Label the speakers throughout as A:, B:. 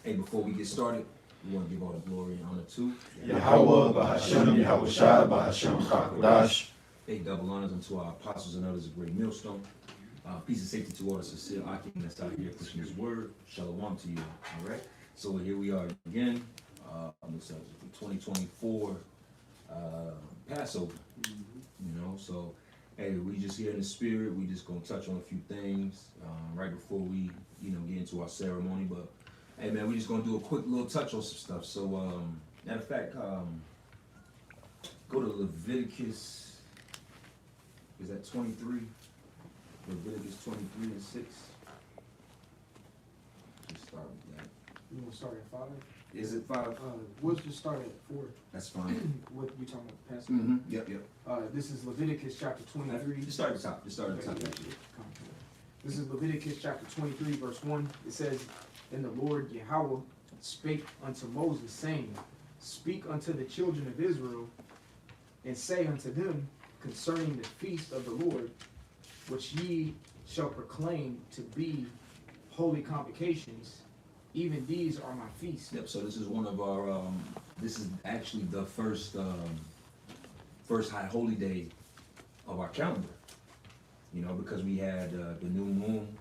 A: Hey, before we get started, we want to give all the glory and honor to
B: Yahweh, Bahashem, Yahushua, Bahashem, Chakodash.
A: Hey, double honors unto our apostles and others of great millstone. Peace and safety to all the sincere Akim that's out here pushing his word. Shalom to you. All right. So here we are again. Looks like 2024 Passover. You know, so hey, we just here in the spirit. We just gonna touch on a few things right before we, get into our ceremony. But hey, man, we just gonna do a quick little touch on some stuff. So, matter of fact, go to Leviticus. Is that 23? Leviticus 23 and 6. Just start with that.
C: You want to start at 5?
A: Is it 5?
C: We'll just start at 4.
A: That's fine.
C: What we talking about, Passover?
A: Yep.
C: This is Leviticus chapter 23.
A: Just start at the top.
C: Okay. This is Leviticus chapter 23, verse 1. It says, "And the Lord Yahweh spake unto Moses, saying, Speak unto the children of Israel, and say unto them concerning the feast of the Lord, which ye shall proclaim to be holy convocations. Even these are my feasts."
A: Yep. So this is one of our. This is actually the first high holy day of our calendar. You know, because we had the new moon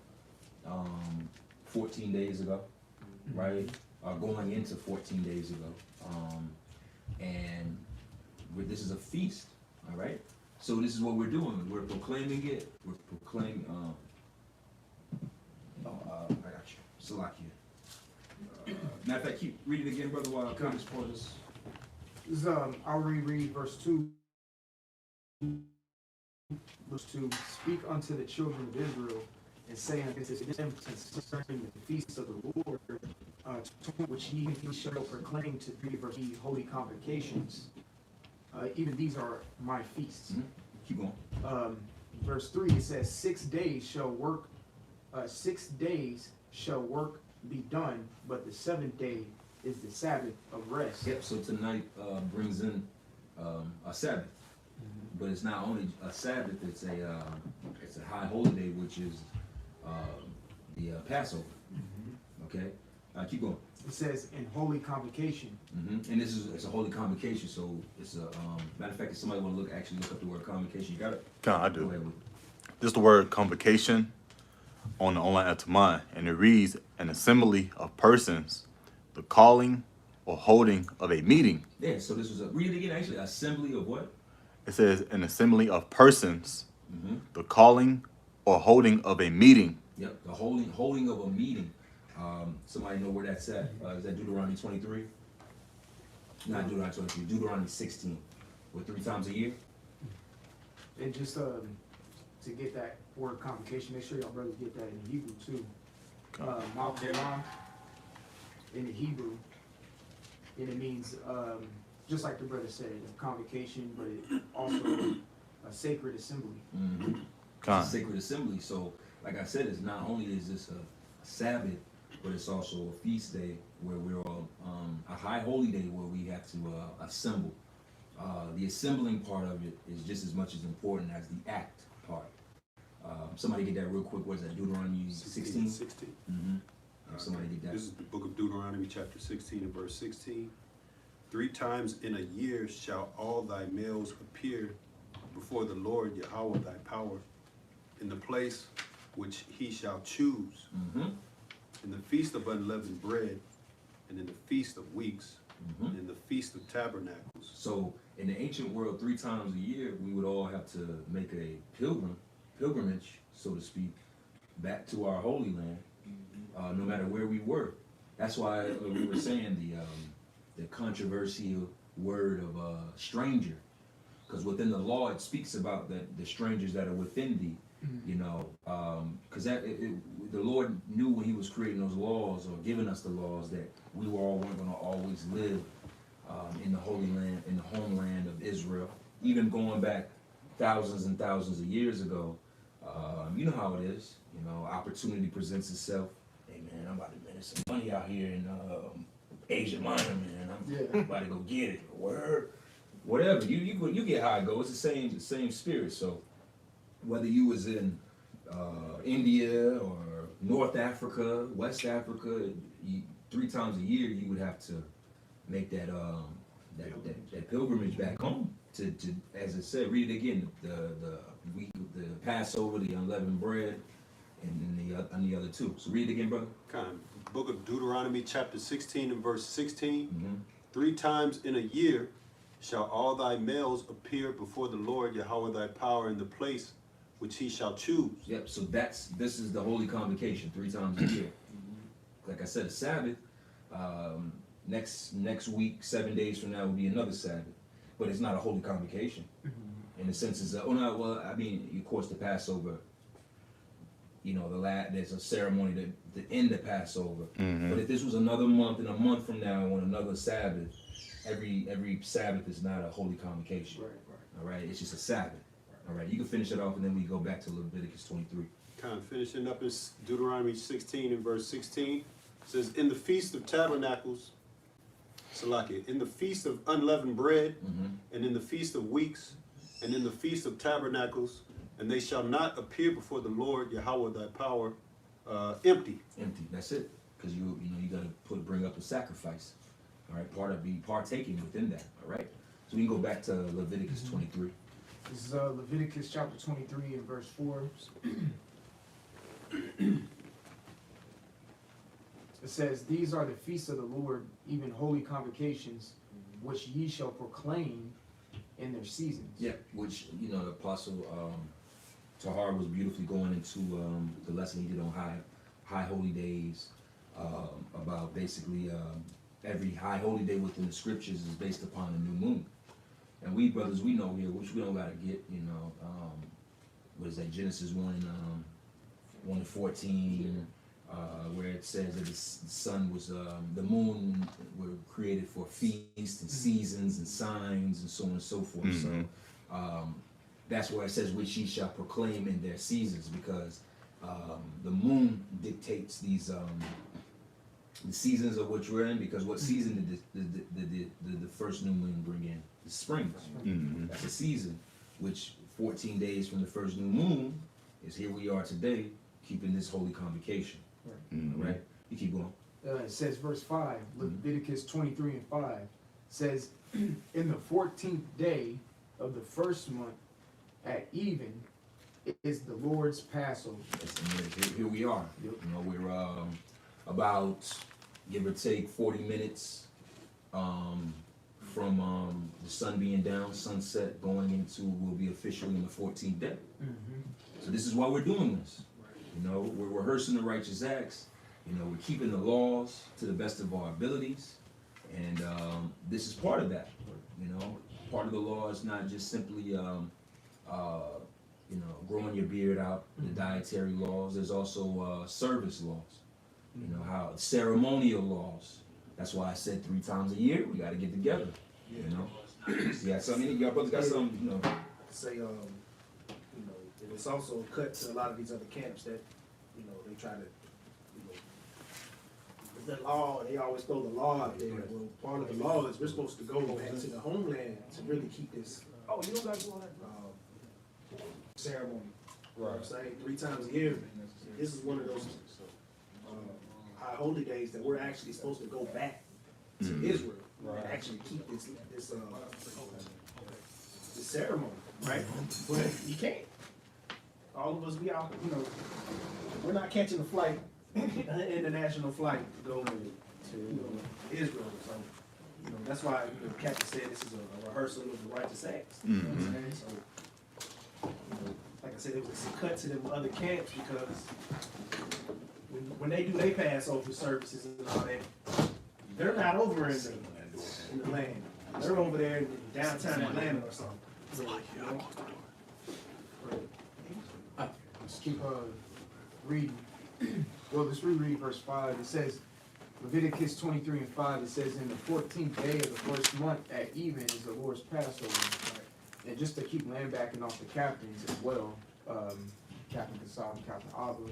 A: 14 days ago, right? Going into 14 days ago, and this is a feast. All right. So this is what we're doing. We're proclaiming it. We're proclaiming. I got you. Salakia. Matter of fact, keep reading again, brother, while I come this part.
C: This is, I'll reread verse 2. Verse 2, "Speak unto the children of Israel, and say unto them concerning the feast of the Lord, which ye shall proclaim to be holy convocations. Even these are my feasts."
A: Keep going.
C: Verse 3, it says, 6 days shall work be done, but the 7th day is the Sabbath of rest.
A: Yep. So tonight brings in a Sabbath, but it's not only a Sabbath; it's a high holy day, which is the Passover. Okay. Keep going.
C: It says in holy convocation.
A: And it's a holy convocation. So it's a matter of fact, if somebody want to look up the word convocation, you got it.
B: I do. This is the word convocation on the online Atamai, and it reads an assembly of persons, the calling or holding of a meeting.
A: Yeah, so this was read it again, actually. Assembly of what?
B: It says an assembly of persons, the calling or holding of a meeting.
A: Yep, the holding of a meeting. Somebody know where that's at? Is that Deuteronomy 23? Not Deuteronomy 23, Deuteronomy 16. What, 3 times a year?
C: And just to get that word convocation, make sure y'all brothers get that in Hebrew too. Malkelah in the Hebrew, and it means just like the brother said, a convocation, but it also a sacred assembly.
A: It's a sacred assembly. So, like I said, it's not only is this a Sabbath, but it's also a feast day where we're all a high holy day where we have to assemble. The assembling part of it is just as much as important as the act part. Somebody get that real quick. What is that? Deuteronomy 16?
D: 16.
A: Somebody get that.
D: This is the book of Deuteronomy, chapter 16 and verse 16. 3 times in a year shall all thy males appear before the Lord Yahweh thy power, in the place which he shall choose, in the feast of unleavened bread, and in the feast of weeks, and in the feast of tabernacles.
A: So in the ancient world, 3 times a year, we would all have to make a pilgrimage, so to speak, back to our holy land, no matter where we were. That's why we were saying the controversial word of stranger, because within the law it speaks about the strangers that are within thee. Because the Lord knew when he was creating those laws or giving us the laws that we weren't going to always live in the holy land, in the homeland of Israel, even going back thousands and thousands of years ago. You know how it is. Opportunity presents itself. Hey man, I'm about to make some money out here in Asia Minor, man. I'm about to go get it. Word, whatever. You get how it goes. It's the same spirit. So whether you was in India or North Africa, West Africa, 3 times a year you would have to make that pilgrimage back home to as it said, read it again, the Passover, the unleavened bread, and the other two. So read it again, brother.
D: Book of Deuteronomy chapter 16 and verse 16.
A: Mm-hmm.
D: 3 times in a year shall all thy males appear before the Lord Yahweh thy power in the place which he shall choose.
A: Yep. So this is the holy convocation 3 times a year. Like I said, a Sabbath. Next week, 7 days from now, will be another Sabbath, but it's not a holy convocation. In the sense, it's of course, the Passover. You know, there's a ceremony to end the Passover.
B: Mm-hmm.
A: But if this was another month, and a month from now on another Sabbath, every Sabbath is not a holy convocation.
C: Right.
A: All right, it's just a Sabbath. All right, you can finish it off, and then we go back to Leviticus 23.
D: Finishing up in Deuteronomy 16 and verse 16. It says, in the Feast of Tabernacles, Salakia, in the Feast of Unleavened Bread, and in the Feast of Weeks, and in the Feast of Tabernacles, and they shall not appear before the Lord Yahweh thy power empty.
A: Empty. That's it. Because you got to bring up a sacrifice. All right, be partaking within that. All right. So we can go back to Leviticus 23.
C: This is Leviticus chapter 23 and verse 4. It says, these are the feasts of the Lord, even holy convocations, which ye shall proclaim in their seasons.
A: Yeah, which, the Apostle Tahar was beautifully going into the lesson he did on high holy days, about basically every high holy day within the scriptures is based upon a new moon. And we brothers, we know here, which we don't gotta get, what is that, Genesis 1:14, where it says that the sun was, the moon were created for feasts and seasons and signs and so on and so forth.
B: Mm-hmm.
A: So that's where it says which ye shall proclaim in their seasons, because the moon dictates these the seasons of which we're in, because what season did the first new moon bring in? The spring.
B: Mm-hmm.
A: That's a season, which 14 days from the first new moon is here we are today, keeping this holy convocation.
B: Mm-hmm.
A: All right? You keep going.
C: It says verse 5, Leviticus 23 and 5, says, in the 14th day of the first month at even is the Lord's Passover.
A: Here we are.
C: Yep.
A: We're about, give or take, 40 minutes from the sun being down, sunset, going into, will be officially in the 14th day. So this is why we're doing this. We're rehearsing the righteous acts. We're keeping the laws to the best of our abilities. And this is part of that. Part of the law is not just simply, growing your beard out, the dietary laws. There's also service laws. How ceremonial laws. That's why I said 3 times a year we got to get together. Yeah, something. Y'all brothers got something.
E: Say, it's also cut to a lot of these other camps that, they try to, the law, they always throw the law out there. Well, part of the law is we're supposed to go back to the homeland to really keep this,
C: You don't got to do all that.
E: ceremony. You know what I'm saying? 3 times a year. This is one of those high holy days that we're actually supposed to go back to Israel and actually keep this ceremony, right? But you can't. All of us, we out, we're not catching a flight, an international flight to go to Israel. So, that's why the captain said this is a rehearsal of the righteous acts. You know what I'm saying? So, like I said, it was a cut to them other camps, because when they do their Passover services and all that, they're not over in the land. They're over there in downtown Atlanta or something.
C: Let's keep reading. Well, let's reread verse 5. It says, Leviticus 23 and 5, it says, in the 14th day of the first month at even is the Lord's Passover. And just to keep backing off the captains as well, Captain Kasab and Captain Abba,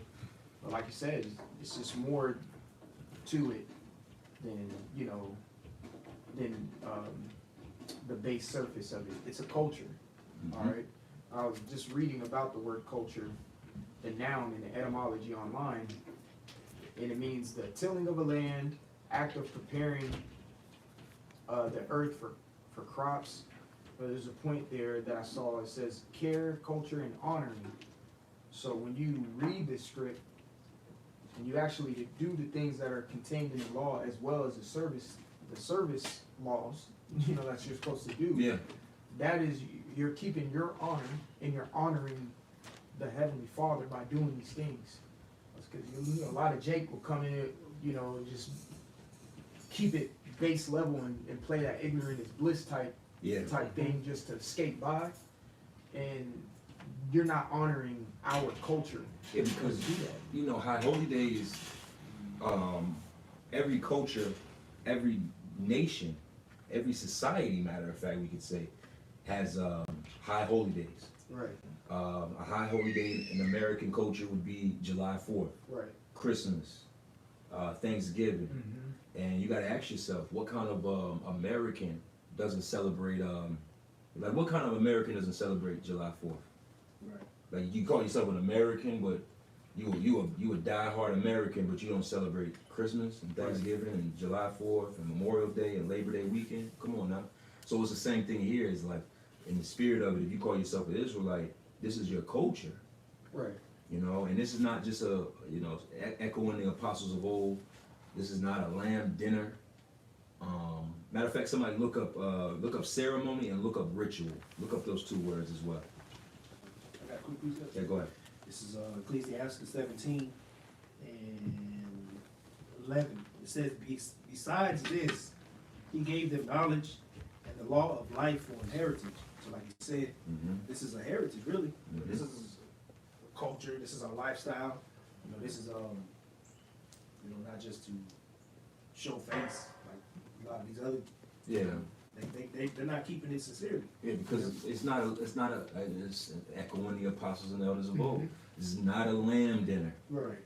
C: but like you said, it's just more to it than, the base surface of it. It's a culture, all right? I was just reading about the word culture, the noun and the etymology online, and it means the tilling of a land, act of preparing the earth for crops. But there's a point there that I saw. It says care, culture, and honoring. So when you read this script and you actually do the things that are contained in the law as well as the service laws, you know, that you're supposed to do.
A: Yeah.
C: That is, you're keeping your honor and you're honoring the Heavenly Father by doing these things. Because you know, a lot of Jake will come in, you know, just keep it base level and play that ignorant is bliss type thing just to skate by, and you're not honoring our culture.
A: Yeah, because you know, High Holy Days, every culture, every nation, every society, matter of fact, we could say, has High Holy Days.
C: Right.
A: A High Holy Day in American culture would be July 4th,
C: Right.
A: Christmas, Thanksgiving.
C: Mm-hmm.
A: And you got to ask yourself, what kind of American doesn't celebrate, like what kind of American doesn't celebrate July 4th?
E: Right.
A: Like you call yourself an American, but you a diehard American, but you don't celebrate Christmas and Thanksgiving and July 4th and Memorial Day and Labor Day weekend. Come on now. So it's the same thing here. It's like, in the spirit of it, if you call yourself an Israelite, this is your culture.
C: Right.
A: You know, and this is not just echoing the apostles of old. This is not a lamb dinner. Matter of fact, somebody look up ceremony and look up ritual. Look up those two words as well.
E: I got a quick precept.
A: Yeah, go ahead.
E: This is Ecclesiastes 17 and 11. It says, besides this, he gave them knowledge and the law of life for an heritage. So like he said, this is a heritage, really. This is a culture, this is our lifestyle. You know, this is, you know, not just to show face like a lot of these other.
A: Yeah.
E: They're not keeping it sincerely.
A: Yeah, because it's echoing the apostles and elders of old. This is not a lamb dinner.
E: Right.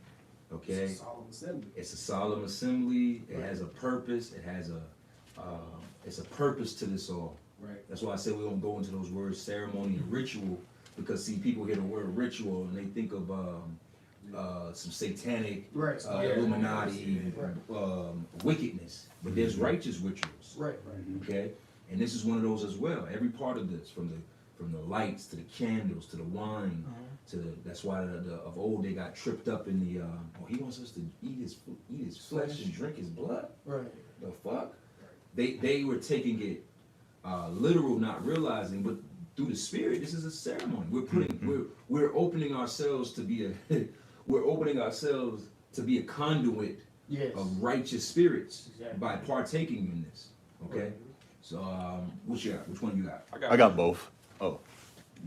A: Okay.
E: It's a solemn assembly.
A: It's a solemn assembly. It has a purpose. It has it's a purpose to this all.
E: Right.
A: That's why I said we don't go into those words ceremony and ritual, because see, people hear the word ritual and they think of some satanic,
C: Right.
A: Illuminati, wickedness. But there's righteous rituals.
C: Right.
A: Okay, and this is one of those as well. Every part of this, from the lights to the candles to the wine, that's why of old they got tripped up in the he wants us to eat his flesh and drink his blood.
C: Right.
A: The fuck? They were taking it literal, not realizing, but through the spirit, this is a ceremony. We're opening ourselves to be a conduit of righteous spirits by partaking in this. Okay?
C: Right.
A: So what you got? Which one you got?
B: I got both. Oh,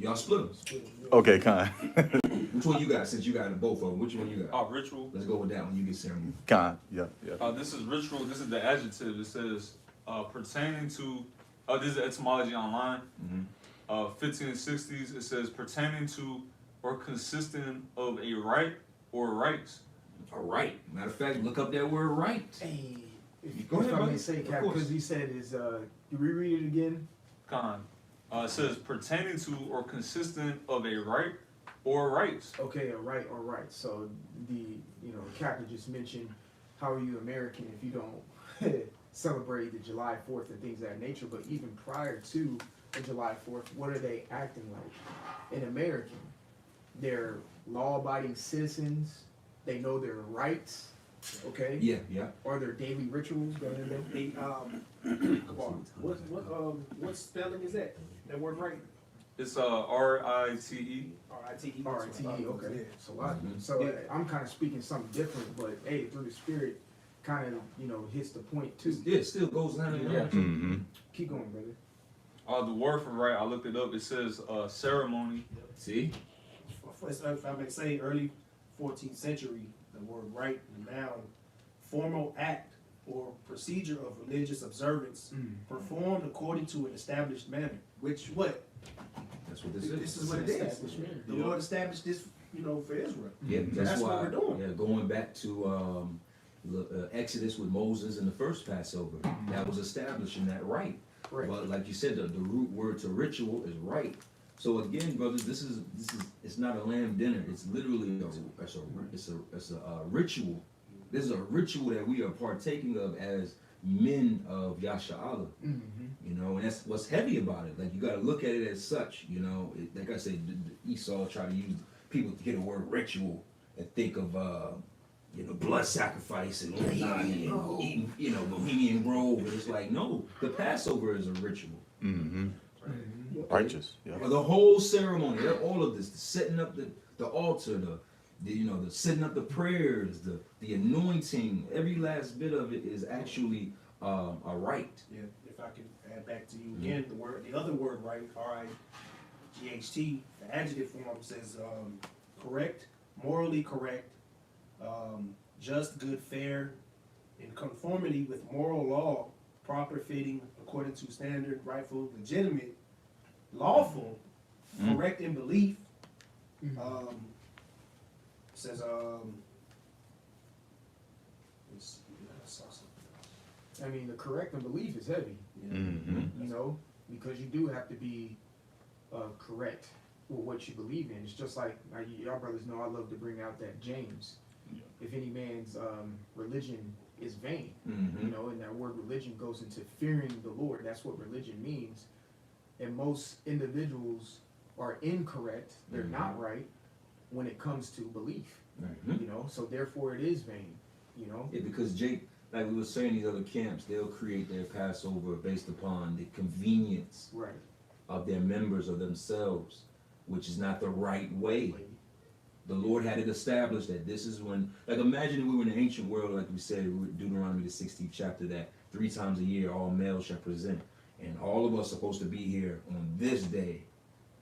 A: Y'all split them.
B: okay, kind.
A: Which one you got? Since you got both of them, which one you got?
F: Ritual.
A: Let's go with that one. You get ceremony.
B: Kind. Yeah.
F: This is ritual. This is the adjective. It says pertaining to. This is etymology online. 1560s. It says pertaining to or consisting of a right or rights.
A: A right. Matter of fact, look up that word right.
C: Hey,
A: Go ahead,
C: if I may
A: buddy.
C: say,
A: Of
C: Cap,
A: course.
C: because he said is, you reread it again?
F: It says pertaining to or consisting of a right or rights.
C: Okay, all right. So Cap just mentioned, how are you American if you don't celebrate the July 4th and things of that nature? But even prior to the July 4th, what are they acting like? An American, they're law-abiding citizens. They know their rights. Okay.
A: Yeah.
C: Or their daily rituals. Go ahead, Ben.
E: Hey, come on. What spelling is that? That word right?
F: It's R-I-T-E.
E: R-I-T-E.
C: R-I-T-E, okay.
E: Yeah.
C: So I'm kind of speaking something different, but hey, through the spirit, kind of, hits the point too.
A: Yeah, it still goes down in there.
B: Mm-hmm.
C: Keep going, brother.
F: The word for right, I looked it up. It says ceremony.
A: See?
E: If I may say, early 14th century, the word right, the noun, formal act or procedure of religious observance performed according to an established manner. Which what?
A: That's what this is.
E: This is what it is. The Lord established this, for Israel.
A: Yeah, that's why.
E: what we're doing.
A: Yeah, going back to Exodus with Moses in the first Passover, that was establishing that right.
C: Right.
A: But like you said, the root word to ritual is right. So again, brothers, this is it's not a lamb dinner. It's literally it's a ritual This is a ritual that we are partaking of as men of Yasha'Allah. You know, and that's what's heavy about it. Like, you got to look at it as such. You know, like I said, Esau tried to use people to get the word ritual and think of you know, blood sacrifice and eating, you know, Bohemian Grove. And it's like, no, the Passover is a ritual.
B: Righteous. Yeah.
A: The whole ceremony, all of this, the setting up the altar, the you know, the setting up the prayers, the anointing, every last bit of it is actually a rite.
E: Yeah, if I could add back to you again, the other word, right, R-I-G-H-T, the adjective form says correct, morally correct, just, good, fair, in conformity with moral law, proper, fitting, according to standard, rightful, legitimate, lawful, correct in belief. Says
C: I mean, the correct in belief is heavy. You know, because you do have to be correct with what you believe in. It's just like y'all brothers know I love to bring out that James. If any man's religion is vain, you know, and that word religion goes into fearing the Lord. That's what religion means. And most individuals are incorrect. They're not right when it comes to belief. You know, so therefore it is vain. You know,
A: Because Jake, like we were saying, these other camps, they'll create their Passover based upon the convenience of their members or themselves, which is not the right way. The Lord had it established that this is when, like, imagine if we were in the ancient world, like we said, Deuteronomy the 16th chapter, that 3 times a year all males shall present, and all of us are supposed to be here on this day.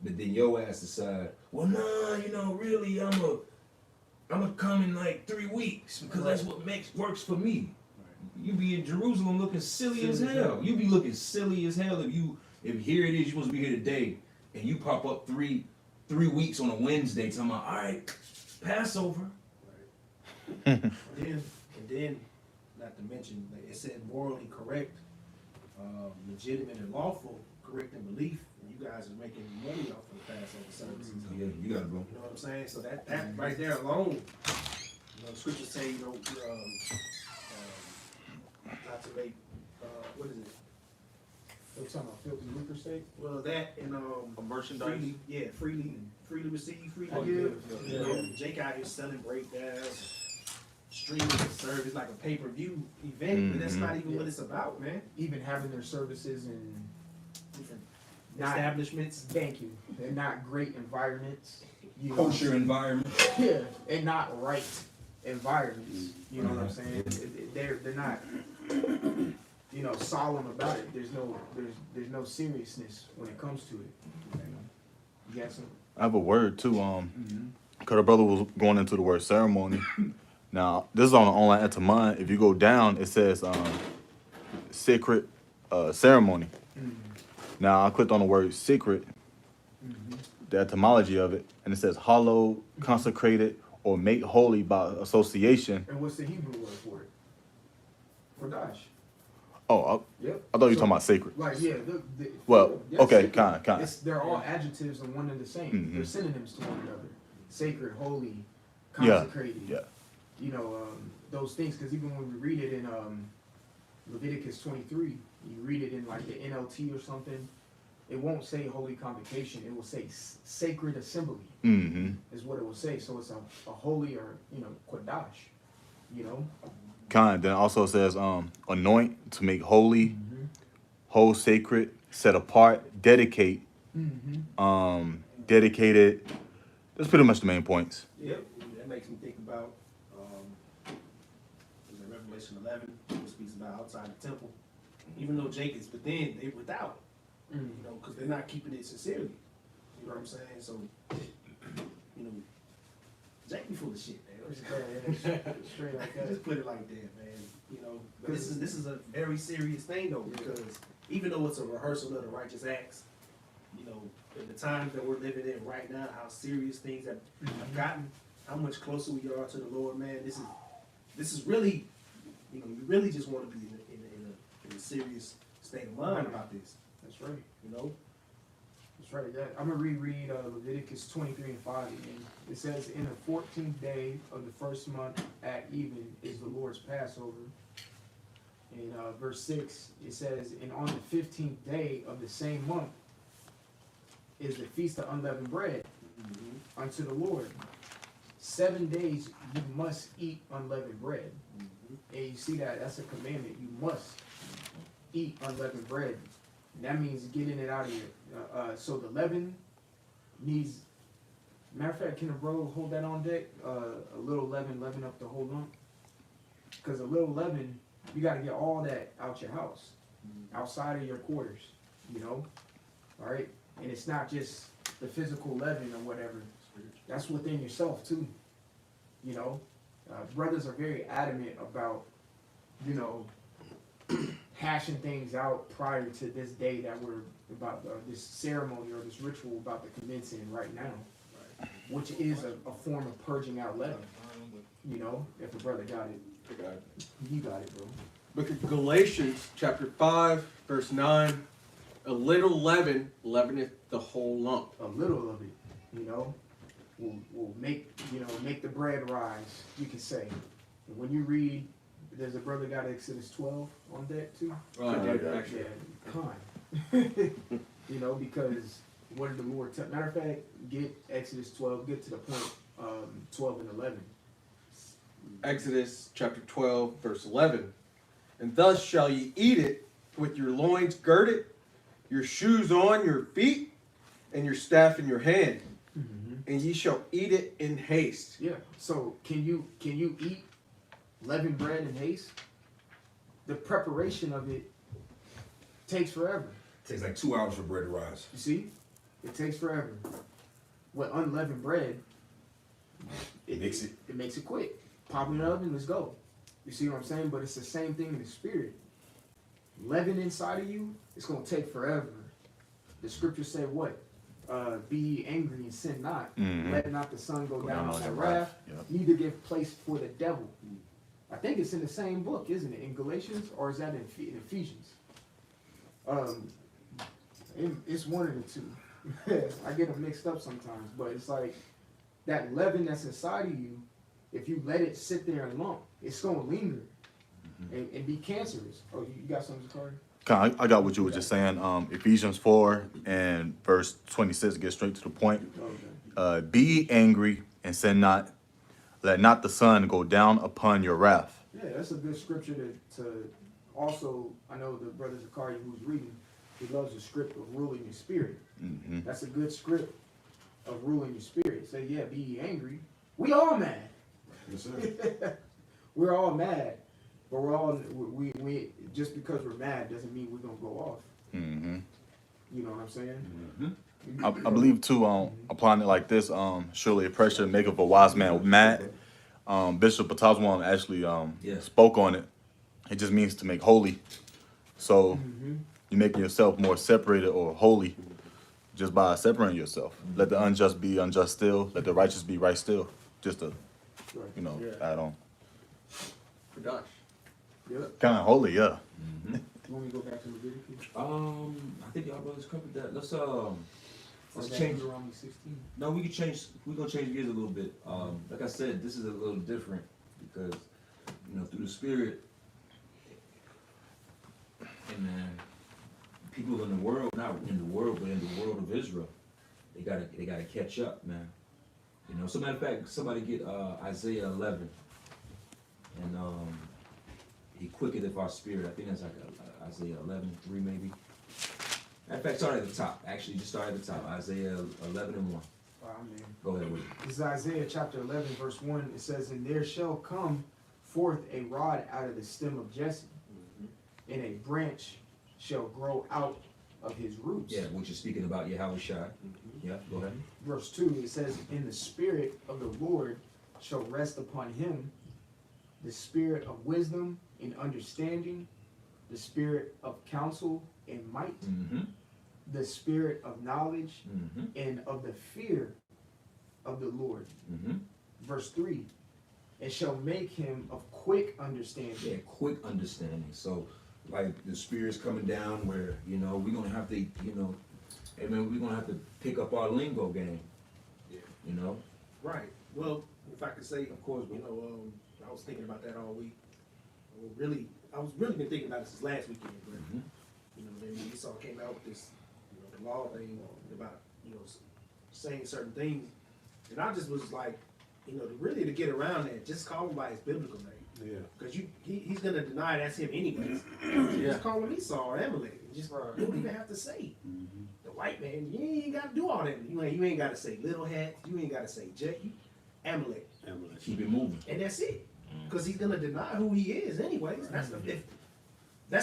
A: But then your ass decide, well, nah, you know, really, I'm gonna come in like 3 weeks because that's what works for me. You be in Jerusalem looking silly as hell. You be looking silly as hell if here it is, you're supposed to be here today, and you pop up 3 weeks on a Wednesday talking about, all right, Passover.
E: and then, not to mention, like it said morally correct, legitimate and lawful, correct in belief, and you guys are making money off of the Passover services.
A: Yeah, you gotta go.
E: You know what I'm saying? So that right there alone, you know, the scriptures say, you know, not to make, what is it?
C: we're talking about filthy lucre state.
E: Well, that and
F: merchandise.
E: freely receive, freely
C: Oh,
E: give.
C: yeah.
E: You know, Jake out here selling breakdowns, streaming service like a pay-per-view event, but that's not even what it's about, man.
C: Even having their services in
E: Different
C: not
E: establishments.
C: Thank you. They're not great environments. You know,
A: Kosher environment.
C: yeah, and not right environments. You know what I'm saying? They're not, you know, solemn about it. There's no seriousness when it comes to it. You got some?
B: I have a word too. Cause the brother was going into the word ceremony. Now this is on the online Etamon. If you go down, it says sacred ceremony. Now I clicked on the word secret, the etymology of it, and it says hallowed, consecrated, or made holy by association.
C: And what's the Hebrew word for it? For Dash.
B: Oh,
C: Yep.
B: I thought you were
C: So,
B: talking about sacred.
C: Like, yeah.
B: Well,
C: yeah,
B: okay,
C: sacred.
B: kind.
C: They're all adjectives and one and the same.
B: Mhm.
C: They're synonyms to one another. Sacred, holy,
B: Yeah,
C: consecrated.
B: yeah.
C: You know, those things, because even when we read it in Leviticus 23, you read it in like the NLT or something, it won't say holy convocation. It will say sacred assembly is what it will say. So it's a holy, or, you know, Kodash, you know?
B: Kind. Then also says anoint, to make holy, hold sacred, set apart, dedicate, dedicated. That's pretty much the main points.
E: Yep. That makes me think about Revelation 11, it speaks about outside the temple. Even though Jake is within, they without. You know, because they're not keeping it sincerely. You know what I'm saying? So, you know, Jake be full of shit, man.
C: Straight like that.
E: Just put it like that, man. You know, but this is a very serious thing though, because even though it's a rehearsal of the righteous acts, you know, in the times that we're living in right now, how serious things have gotten, how much closer we are to the Lord, man. This is really, you know, you really just want to be in a serious state of mind about this.
C: That's right.
E: You know,
C: That's That's right. I'm gonna reread Leviticus 23 and 5 again. It says, "In the 14th day of the first month at even is the Lord's Passover." In verse 6, it says, "And on the 15th day of the same month is the feast of unleavened bread unto the Lord. 7 days you must eat unleavened bread." And you see that's a commandment. You must eat unleavened bread. And that means getting it out of your. So the leaven needs. Matter of fact, can a bro hold that on deck? A little leaven up the whole lump. Because a little leaven, you got to get all that out your house, outside of your quarters. You know, all right. And it's not just the physical leaven or whatever. That's within yourself too. You know, brothers are very adamant about, you know, hashing things out prior to this day that we're about, this ceremony or this ritual about to commence in right now, which is a form of purging out leaven. You know, if a brother got it, you got it, bro.
G: Book of Galatians, chapter 5, verse 9. A little leaven leaveneth the whole lump.
C: A little of it, you know, will make, you know, make the bread rise, you can say. And when you read, there's a brother got Exodus 12 on deck too.
G: Actually.
C: Con. You know, because what did the Lord tell? Matter of fact, get Exodus 12, get to the point 12 and 11.
G: Exodus chapter 12, verse 11. "And thus shall ye eat it with your loins girded, your shoes on your feet, and your staff in your hand. And ye shall eat it in haste."
C: Yeah. So can you eat leavened bread in haste? The preparation of it takes forever.
A: Takes like 2 hours for bread to rise.
C: You see? It takes forever. With unleavened bread, it makes it quick. Pop it in the oven, let's go. You see what I'm saying? But it's the same thing in the spirit. Leaven inside of you, it's gonna take forever. The scriptures say what? Be ye angry and sin not. Let not the sun go down on your wrath. Neither give place for the devil. I think it's in the same book, isn't it? In Galatians, or is that in Ephesians? It's one of the two. I get them mixed up sometimes, but it's like that leaven that's inside of you. If you let it sit there and lump, it's gonna linger and be cancerous. Oh, you got something, Zakari?
B: I got what you were just saying. Ephesians 4 and verse 26, get straight to the point.
C: Okay.
B: Be angry and sin not. Let not the sun go down upon your wrath.
C: Yeah, that's a good scripture to also, I know the brother Zakari who's reading, he loves the script of ruling your spirit. That's a good script of ruling your spirit. Say, yeah, be ye angry. We all mad.
A: Yes, sir.
C: We're all mad. But we're all, we just because we're mad doesn't mean we're going to go off. You know what I'm saying?
B: I believe too, applying it like this, surely pressure maketh a wise man mad. Bishop Patazwan actually spoke on it. It just means to make holy. So you're making yourself more separated or holy just by separating yourself. Let the unjust be unjust still. Let the righteous be right still. Just to, add on.
G: Production.
B: Kind of holy, yeah.
C: You want me to go back to Leviticus?
A: I think y'all brothers covered that. Let's
C: Let's
A: change.
C: Deuteronomy 16.
A: No, we can change. We're gonna change gears a little bit. Like I said, this is a little different because through the Spirit, and people in the world, not in the world, but in the world of Israel, they gotta catch up, man. So matter of fact, somebody get Isaiah 11, and He quicketh our spirit. I think that's like Isaiah 11:3 maybe. Matter of fact, start at the top. Actually, just start at the top. Isaiah 11:1.
C: Amen.
A: Go ahead with it.
C: This is Isaiah chapter 11, verse 1. It says, "And there shall come forth a rod out of the stem of Jesse, and a branch shall grow out of his roots."
A: Yeah, which is speaking about Yahweh Shai. Yeah, go ahead.
C: Verse 2, it says, "And the Spirit of the Lord shall rest upon him, the Spirit of wisdom and understanding, the Spirit of counsel and might, the Spirit of knowledge and of the fear of the Lord." Verse 3, "It shall make him of quick understanding."
A: Yeah, quick understanding. So, like the Spirit's coming down where, we're going to have to, hey man, we're gonna have to pick up our lingo game.
E: Yeah.
A: You know?
E: Right. Well, if I could say, of course, you know, I was thinking about that all week. I was really been thinking about it since last weekend, but
A: Mhm.
E: you know, then Esau came out with this, you know, the law thing about, you know, saying certain things, and I just was like, you know, really to get around that, just call him by his biblical name,
D: Yeah.
E: because he's gonna deny that's him anyways.
G: Yeah.
E: Just call him Esau or Amalek. Just you don't even have to say the white man. You ain't got to do all that. You ain't got to say little hat. You ain't got to say jet. Amalek.
D: Amalek.
A: Keep it moving.
E: And that's it. Because he's gonna deny who he is anyways. That's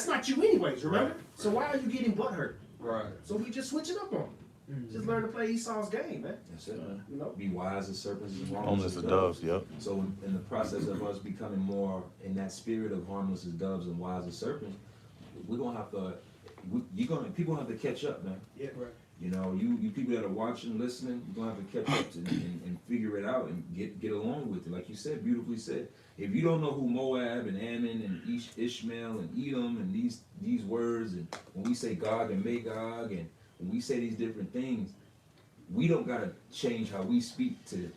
E: not you anyways, remember? So why are you getting butthurt?
G: Right.
E: So we just switch it up on him. Just learn to play Esau's game, man.
A: That's it, man.
E: You know?
A: Be wise as serpents and
B: Harmless as doves, yep.
A: So in the process of us becoming more in that spirit of harmless as doves and wise as serpents, we're gonna have to. People have to catch up, man.
E: Yeah, right.
A: You know, you people that are watching, listening, you're gonna have to catch up and figure it out and get along with it. Like you said, beautifully said. If you don't know who Moab and Ammon and Ishmael and Edom and these words, and when we say Gog and Magog, and when we say these different things, we don't gotta change how we speak to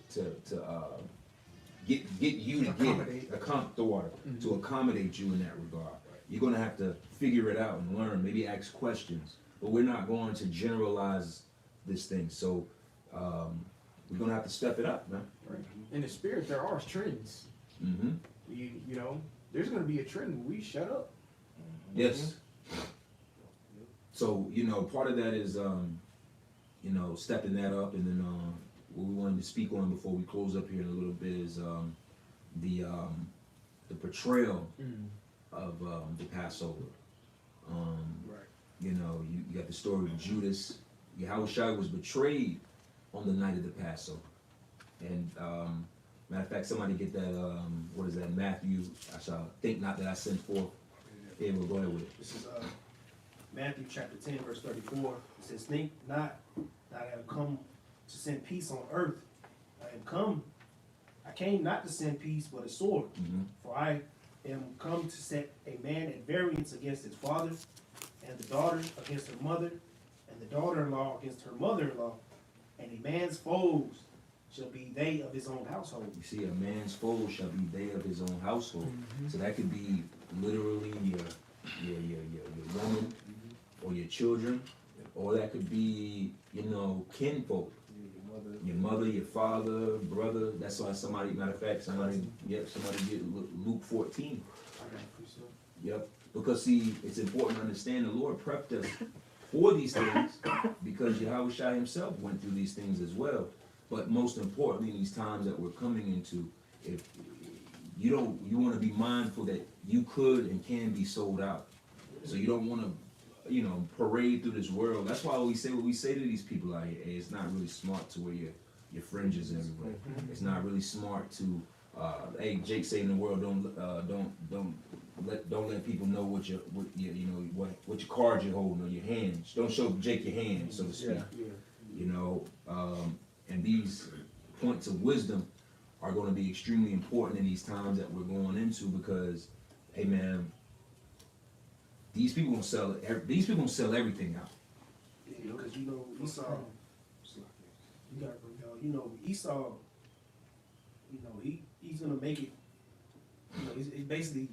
A: get you to
C: Accommodate.
A: to accommodate you in that regard. You're gonna have to figure it out and learn, maybe ask questions. But we're not going to generalize this thing. So we're gonna have to step it up, man.
C: Right. In the spirit, there are trends.
A: Mm-hmm.
C: You know, there's gonna be a trend where we shut up.
A: Yes. So, you know, part of that is, you know, stepping that up, and then what we wanted to speak on before we close up here in a little bit is the portrayal of the Passover.
E: Right.
A: You know, you got the story of Judas. Yahushua was betrayed on the night of the Passover. And matter of fact, somebody get that, what is that, Matthew, I shall think not that I sent forth. Yeah, we'll go ahead with it.
E: This is Matthew chapter 10, verse 34. It says, think not that I have come to send peace on earth. I came not to send peace, but a sword.
A: Mhm.
E: For I am come to set a man at variance against his father, and the daughter against her mother, and the daughter-in-law against her mother-in-law, and a man's foes shall be they of his own household.
A: You see, a man's foe shall be they of his own household. So that could be literally your woman or your children, or that could be, you know, kinfolk. Your mother, your father, brother. That's why somebody, matter of fact, somebody get Luke 14. Yep. Because see, it's important to understand the Lord prepped us for these things because Yahushua himself went through these things as well. But most importantly, in these times that we're coming into, if you want to be mindful that you could and can be sold out. So you don't want to, you know, parade through this world. That's why we say what we say to these people out here. Hey, it's not really smart to wear your fringes everywhere. It's not really smart to, hey, Jake say in the world, don't let people know what your cards you're holding or your hands. Don't show Jake your hands, so to speak. You know, and these points of wisdom are going to be extremely important in these times that we're going into because, hey man, these people gonna sell everything out.
E: Yeah, because you know Esau, Esau, he's gonna make it. You know, it's basically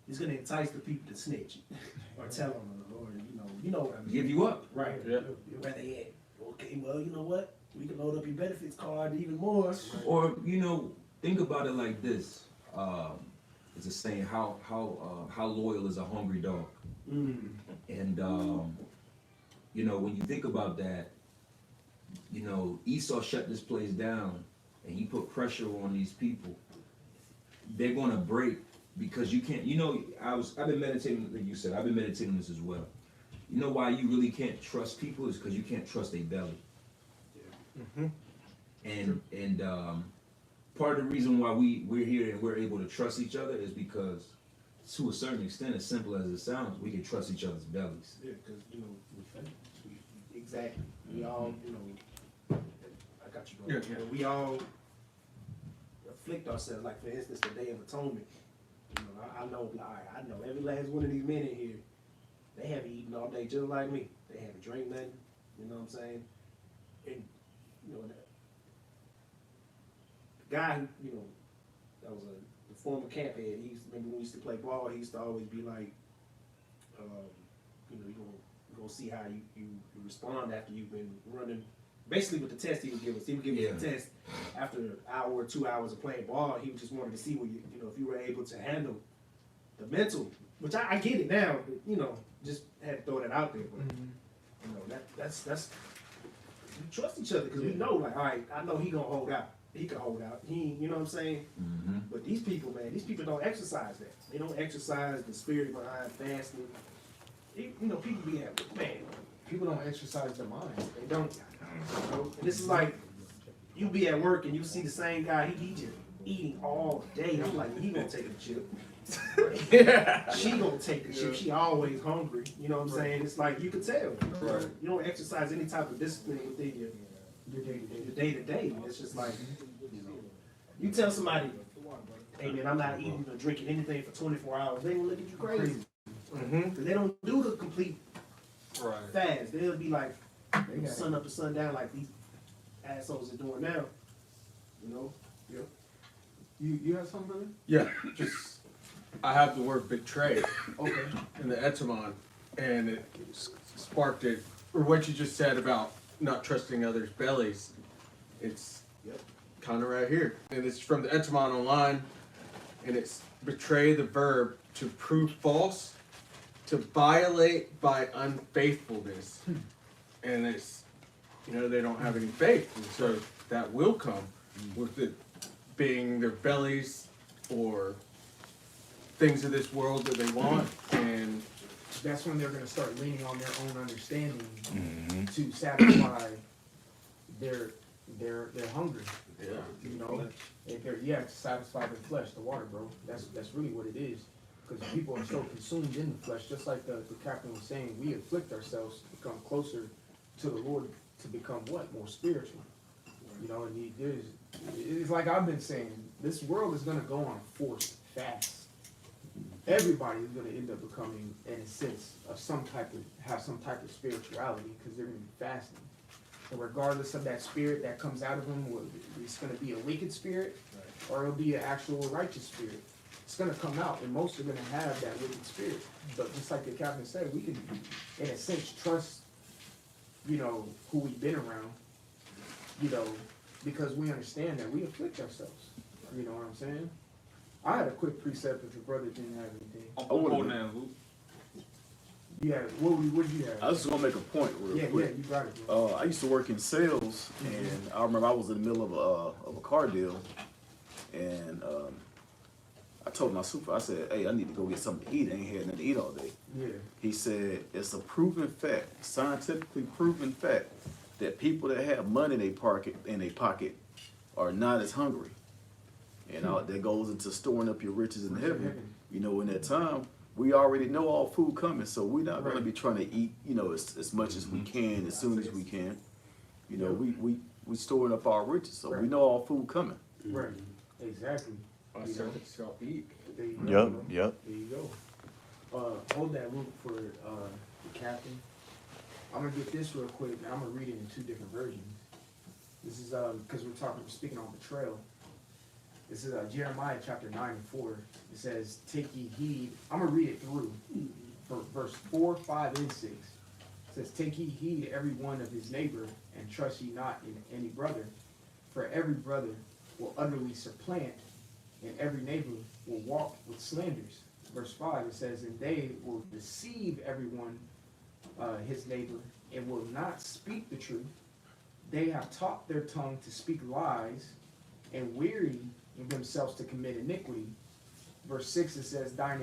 E: he's gonna entice the people to snitch or tell them, or you know what I mean.
A: Give you up.
E: Right.
F: Yeah.
E: Where they at? Okay, well, you know what? We can load up your benefits card even more.
A: Or think about it like this. It's a saying, how loyal is a hungry dog? And when you think about that, Esau shut this place down and he put pressure on these people. They're gonna break because you can't. I've been meditating, like you said, I've been meditating this as well. You know why you really can't trust people is because you can't trust their belly. And part of the reason why we're here and we're able to trust each other is because, to a certain extent, as simple as it sounds, we can trust each other's bellies.
E: Yeah, because exactly. We all, I got you going.
G: Yeah.
E: We all afflict ourselves. Like for instance, the Day of Atonement. I know every last one of these men in here. They haven't eaten all day, just like me. They haven't drank nothing. You know what I'm saying? And you know the guy who, you know, that was the former camp head. He used, maybe when we used to play ball, he used to always be like, you know, you're gonna see how you respond after you've been running. Basically, with the test he would give us, a test after an hour or 2 hours of playing ball. He just wanted to see what you know, if you were able to handle the mental. Which I get it now, but you know, just had to throw that out there. But you know, that's we trust each other because we know, like, all right, I know he gonna hold out. He can hold out. He, you know what I'm saying?
A: Mm-hmm.
E: But these people, man, these people don't exercise that. They don't exercise the spirit behind fasting. You know, people be at, man,
C: People don't exercise their mind.
E: they don't. You know? And this is like, you be at work and you see the same guy, he just eating all day. I'm like, he gonna take a chip. She gonna take a chip. She always hungry. You know what I'm saying? It's like, you can tell.
G: Right.
E: You don't exercise any type of discipline within your day to day. It's just like, you know, you tell somebody, hey man, I'm not eating or drinking anything for 24 hours. They gonna look at you crazy. Cause they don't do the complete
F: Right.
E: fast. They'll be like, sun up to sundown like these assholes are doing now. You know?
C: You have something, brother?
G: Yeah, just I have the word betray
C: Okay.
G: in the Etamon, and it sparked it, or what you just said about not trusting others' bellies. It's kind of right here, and it's from the Etamon online, and it's betray the verb to prove false, to violate by unfaithfulness, and it's, you know, they don't have any faith, and so that will come with it being their bellies or things of this world that they want, and
C: That's when they're going to start leaning on their own understanding to satisfy their hunger. You know, if they're, to satisfy their flesh, the water, bro. That's really what it is. Because people are so consumed in the flesh, just like the captain was saying, we afflict ourselves to become closer to the Lord, to become what? More spiritual. You know, and it's like I've been saying, this world is going to go on a forced fast. Everybody is going to end up becoming, in a sense, have some type of spirituality because they're going to be fasting. And regardless of that spirit that comes out of them, it's going to be a wicked spirit or it'll be an actual righteous spirit. It's going to come out, and most are going to have that wicked spirit. But just like the captain said, we can, in a sense, trust, you know, who we've been around, you know, because we understand that we afflict ourselves. You know what I'm saying? I had a quick precept if your brother didn't have anything.
F: I'm holding that, Luke.
C: You had, what did you have?
H: I was just gonna make a point real quick.
C: You got it, bro.
H: I used to work in sales, and I remember I was in the middle of a car deal, and I told my super, I said, "Hey, I need to go get something to eat. I ain't had nothing to eat all day."
C: Yeah.
H: He said, "It's a proven fact, scientifically proven fact, that people that have money in their pocket are not as hungry." And that goes into storing up your riches in heaven. You know, in that time, we already know all food coming, so we're not going to be trying to eat, you know, as much as we can, as soon as we can. You know, we storing up our riches, so we know all food coming.
C: Right. Exactly.
G: our servants shall eat.
C: There you go.
B: Yep.
C: There you go. Hold that loop for the captain. I'm gonna get this real quick. I'm gonna read it in two different versions. This is because we're speaking on betrayal. This is Jeremiah chapter 9 and 4. It says, "Take ye heed." I'm gonna read it through for verse 4, 5, and 6. It says, "Take ye heed every one of his neighbor, and trust ye not in any brother, for every brother will utterly supplant, and every neighbor will walk with slanders." Verse 5, it says, "And they will deceive everyone his neighbor, and will not speak the truth. They have taught their tongue to speak lies, and weary themselves to commit iniquity." Verse 6, it says, thy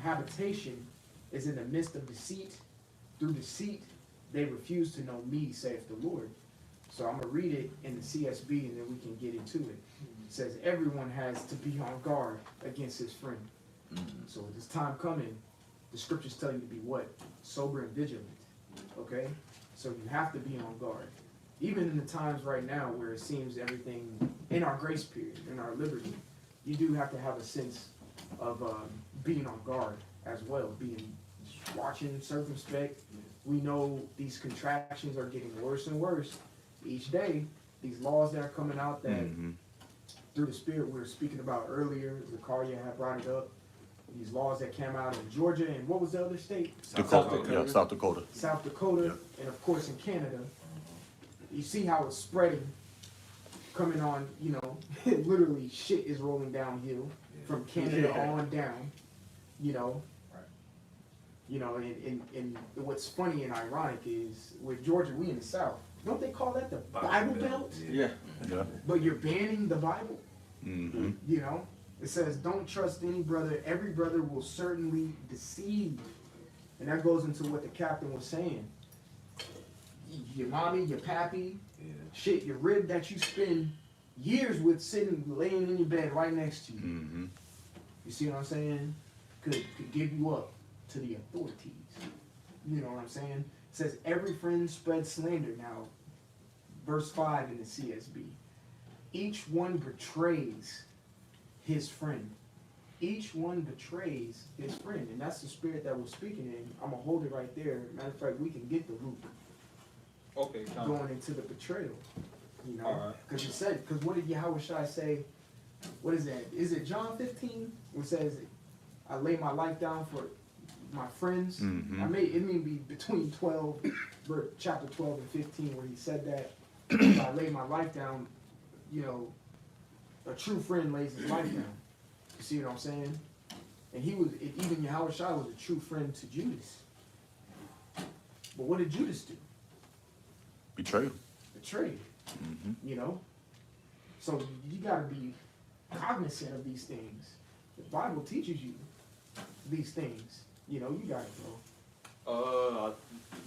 C: habitation is in the midst of deceit. Through deceit they refuse to know me, saith the Lord. So I'm going to read it in the CSB, and then we can get into it. It says, "Everyone has to be on guard against his friend." So at this time coming, the scriptures tell you to be what? Sober and vigilant. Okay? So you have to be on guard. Even in the times right now where it seems everything, in our grace period, in our liberty, you do have to have a sense of being on guard as well, being watching, circumspect, we know these contractions are getting worse and worse each day. These laws that are coming out that through the Spirit we were speaking about earlier, Zakaria had brought it up. These laws that came out in Georgia and what was the other state?
B: Dakota. Yeah, South Dakota.
C: South Dakota, and of course in Canada. You see how it's spreading, coming on, you know, literally shit is rolling downhill from Canada on down, you know. You know, and what's funny and ironic is with Georgia, we in the South. Don't they call that the Bible Belt?
B: Yeah.
C: But you're banning the Bible?
B: Mm-hmm.
C: You know? It says, don't trust any brother. Every brother will certainly deceive. And that goes into what the captain was saying. Your mommy, your pappy, shit, your rib that you spend years with sitting, laying in your bed right next to you.
B: Mm-hmm.
C: You see what I'm saying? Could give you up to the authorities. You know what I'm saying? It says, every friend spreads slander. Now, verse 5 in the CSB. Each one betrays his friend. Each one betrays his friend. And that's the spirit that we're speaking in. I'm going to hold it right there. Matter of fact, we can get the root
F: Okay,
C: going into the betrayal. You know?
F: Alright.
C: Because it said, because what did Yahweh Shai say? What is that? Is it John 15? It says, I lay my life down for my friends.
B: Mhm.
C: It may be between 12, chapter 12 and 15 where he said that. I lay my life down, you know, a true friend lays his life down. You see what I'm saying? And even Yahweh Shai was a true friend to Judas. But what did Judas do?
B: Betrayal.
C: Betrayed.
B: Mm-hmm.
C: You know? So you gotta be cognizant of these things. The Bible teaches you these things. You know, you gotta know.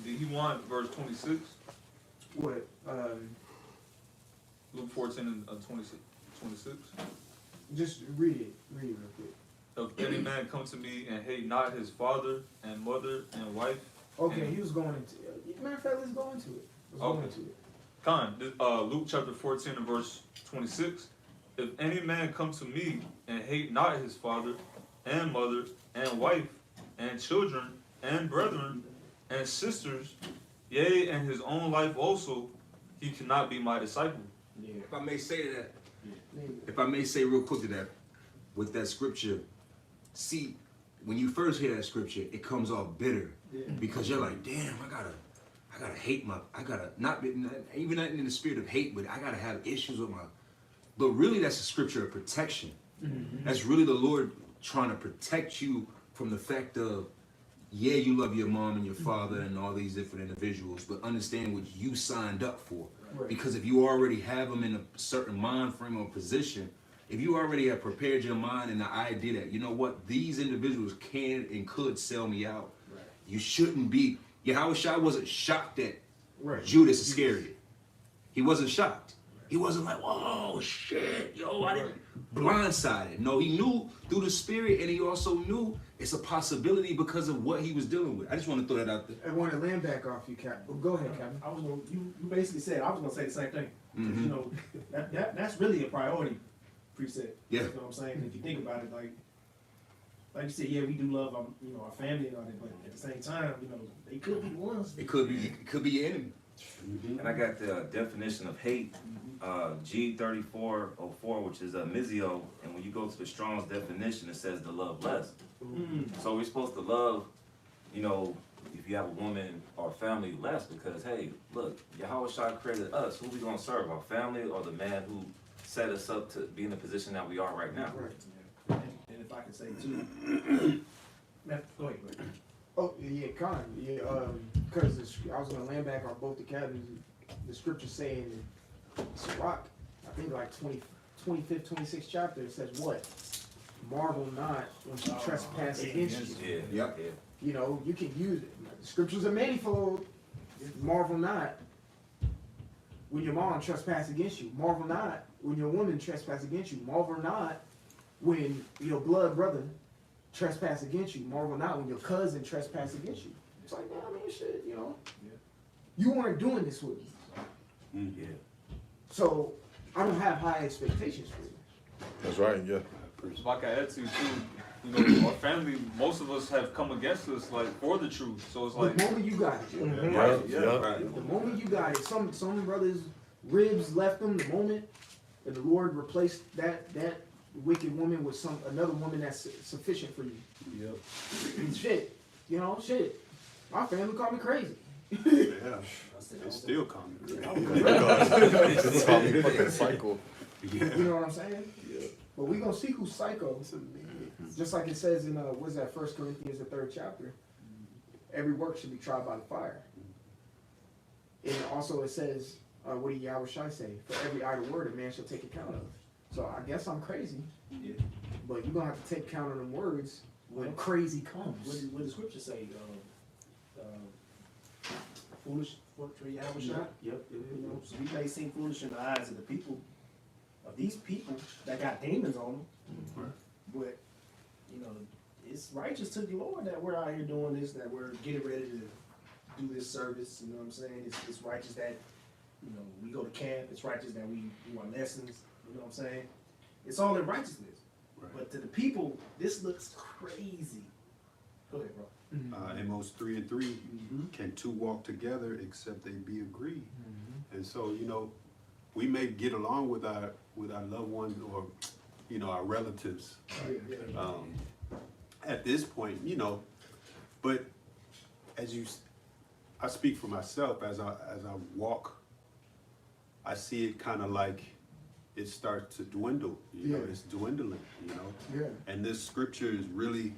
F: Did he want verse 26?
C: What?
F: Luke 14 and 26.
C: Just read it. Read it real quick.
F: If any man come to me and hate not his father and mother and wife.
C: Okay,
F: and
C: he was going into matter of fact, let's go into it. Let's go
F: Okay.
C: into it.
F: Luke chapter 14 and verse 26. If any man come to me and hate not his father and mother and wife and children and brethren and sisters, yea, and his own life also, he cannot be my disciple.
A: If I may say to that, if I may say real quick to that, with that scripture, see, when you first hear that scripture, it comes off bitter because you're like, damn, I gotta hate not even not in the spirit of hate, but I gotta have issues with my. But really, that's a scripture of protection. That's really the Lord trying to protect you from the fact of, yeah, you love your mom and your father and all these different individuals, but understand what you signed up for.
C: Right.
A: Because if you already have them in a certain mind frame or position, if you already have prepared your mind and the idea that, you know what, these individuals can and could sell me out, you shouldn't be. Yahweh Shai wasn't shocked that Judas Iscariot. He wasn't shocked. He wasn't like, oh shit, yo, I didn't blindsided. No, he knew through the spirit, and he also knew it's a possibility because of what he was dealing with. I just want to throw that out there.
C: I want to land back off you, Cap. Well, go ahead, Captain.
E: I was gonna, you basically said I was gonna say the same thing. You know, that's really a priority preset.
A: Yeah.
E: You know what I'm saying? If you think about it, like you said, yeah, we do love our family and all that, but at the same time, you know, they could be the ones.
A: It could be your enemy.
I: And I got the definition of hate, G3404, which is a mizio, and when you go to the Strong's definition, it says to love less. So we're supposed to love, you know, if you have a woman or family, less, because hey, look, Yahweh Shai created us. Who we gonna serve? Our family or the man who set us up to be in the position that we are right now?
E: Right. And if I could say too, man, go ahead.
C: Oh, yeah, Con. Yeah, because I was going to land back on both the cabins. The scripture saying in Sirach, I think like 25th, 26th chapter, it says what? Marvel not when she trespass against you.
I: Yeah.
A: Yep.
C: You know, you can use it. The scriptures are manifold. Marvel not when your mom trespass against you. Marvel not when your woman trespass against you. Marvel not when your blood brother trespass against you. Marvel not when your cousin trespass against you. It's like, man, I mean, shit, you know. You weren't doing this with me.
I: Yeah.
C: So I don't have high expectations for you.
B: That's right. Yeah.
F: If I can add to you too, our family, most of us have come against us like for the truth. So it's like,
C: The moment you got it.
F: right,
D: Right.
C: The moment you got it, some brothers' ribs left them. The moment that the Lord replaced that wicked woman with another woman that's sufficient for you.
D: Yep.
C: Shit, shit. My family called me crazy.
D: Yeah. It's still coming.
B: It's called me fucking psycho.
D: Yeah.
C: You know what I'm saying?
D: Yeah.
C: But we gonna see who's psycho. Just like it says in what's that? 1 Corinthians, the 3rd chapter. Every work should be tried by the fire. And also it says, what did Yahweh Shai say? For every idle word a man shall take account of. So I guess I'm crazy.
E: Yeah.
C: But you're gonna have to take count of them words when crazy comes.
E: What did the scripture say? Foolish for Yahweh Shai?
C: Yep.
E: You know, so we may seem foolish in the eyes of the people, of these people that got demons on them. But, you know, it's righteous to the Lord that we're out here doing this, that we're getting ready to do this service. You know what I'm saying? It's righteous that, you know, we go to camp. It's righteous that we do our lessons. You know what I'm saying? It's all in righteousness.
D: Right.
E: But to the people, this looks crazy. Go ahead, bro.
D: Amos 3:3, can two walk together except they be agreed? And so, you know, we may get along with our loved ones or, you know, our relatives at this point, you know, but I speak for myself as I walk, I see it kind of like it starts to dwindle. You know, it's dwindling. You know,
C: Yeah.
D: and this scripture is really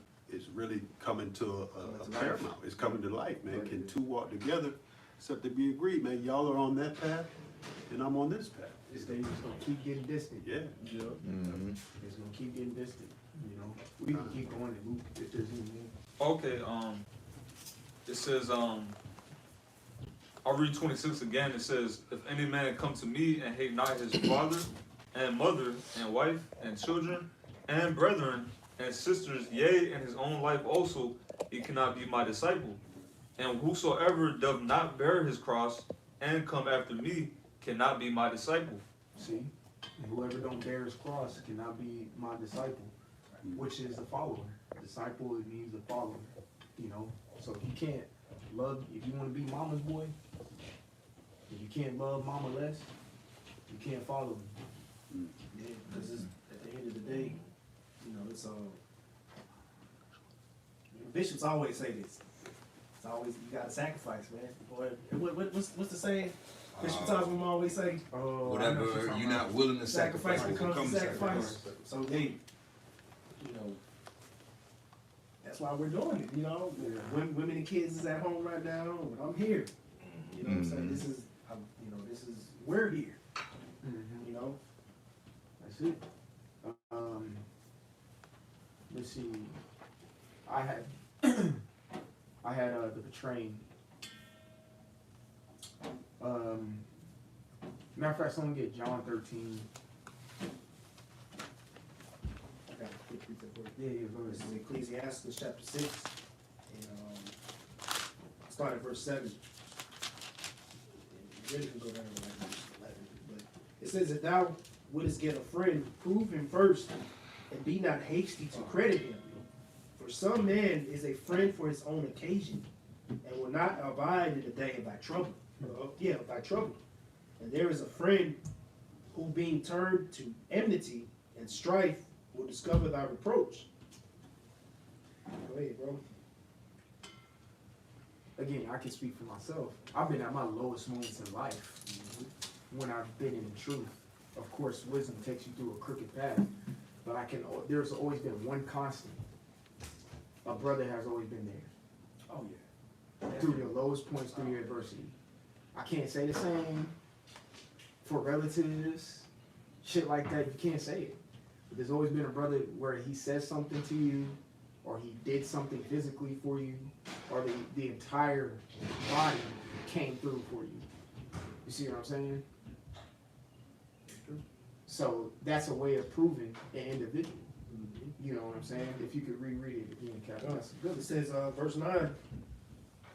D: coming to a paramount. It's coming to life, man. Can two walk together except they be agreed, man? Y'all are on that path, and I'm on this path.
C: It's gonna keep getting distant.
D: Yeah.
C: It's gonna keep getting distant. You know, we can keep going and move if there's any more.
F: okay, it says, I'll read 26 again. It says, if any man come to me and hate not his father and mother and wife and children and brethren and sisters, yea, and his own life also, he cannot be my disciple. And whosoever doth not bear his cross and come after me cannot be my disciple.
C: See, and whoever don't bear his cross cannot be my disciple, which is the follower. Disciple, it means the follower. You know, so if you can't love, if you want to be mama's boy, if you can't love mama less, you can't follow me.
E: Yeah, because at the end of the day, you know, it's bishops always say this. It's always you gotta sacrifice, man. Boy, what's the saying? Bishop Thompson always say,
A: Whatever you're not willing to
E: sacrifice
A: sacrifice
E: becomes sacrifice. So they, you know, that's why we're doing it. You know, women and kids is at home right now, but I'm here. You know what I'm saying? This is, we're here. You know.
C: That's it. Let's see. I had the betraying. Matter of fact, someone get John 13.
E: I got a quick read for you.
C: Yeah, go
E: This
C: ahead.
E: is Ecclesiastes chapter 6, and start at verse 7. You really can go down to like verse 11, but it says, if thou wouldest get a friend, prove him first, and be not hasty to credit him. For some man is a friend for his own occasion, and will not abide in the day of thy trouble. Of thy trouble. And there is a friend who, being turned to enmity and strife, will discover thy reproach. Go ahead, bro.
C: Again, I can speak for myself. I've been at my lowest moments in life when I've been in the truth. Of course, wisdom takes you through a crooked path, but there's always been one constant. A brother has always been there.
E: Oh, yeah.
C: Through your lowest points, through your adversity. I can't say the same for relatives, shit like that. You can't say it. But there's always been a brother where he says something to you, or he did something physically for you, or the entire body came through for you. You see what I'm saying? So that's a way of proving an individual. You know what I'm saying? If you could reread it again, Captain. That's good.
E: It says, verse 9,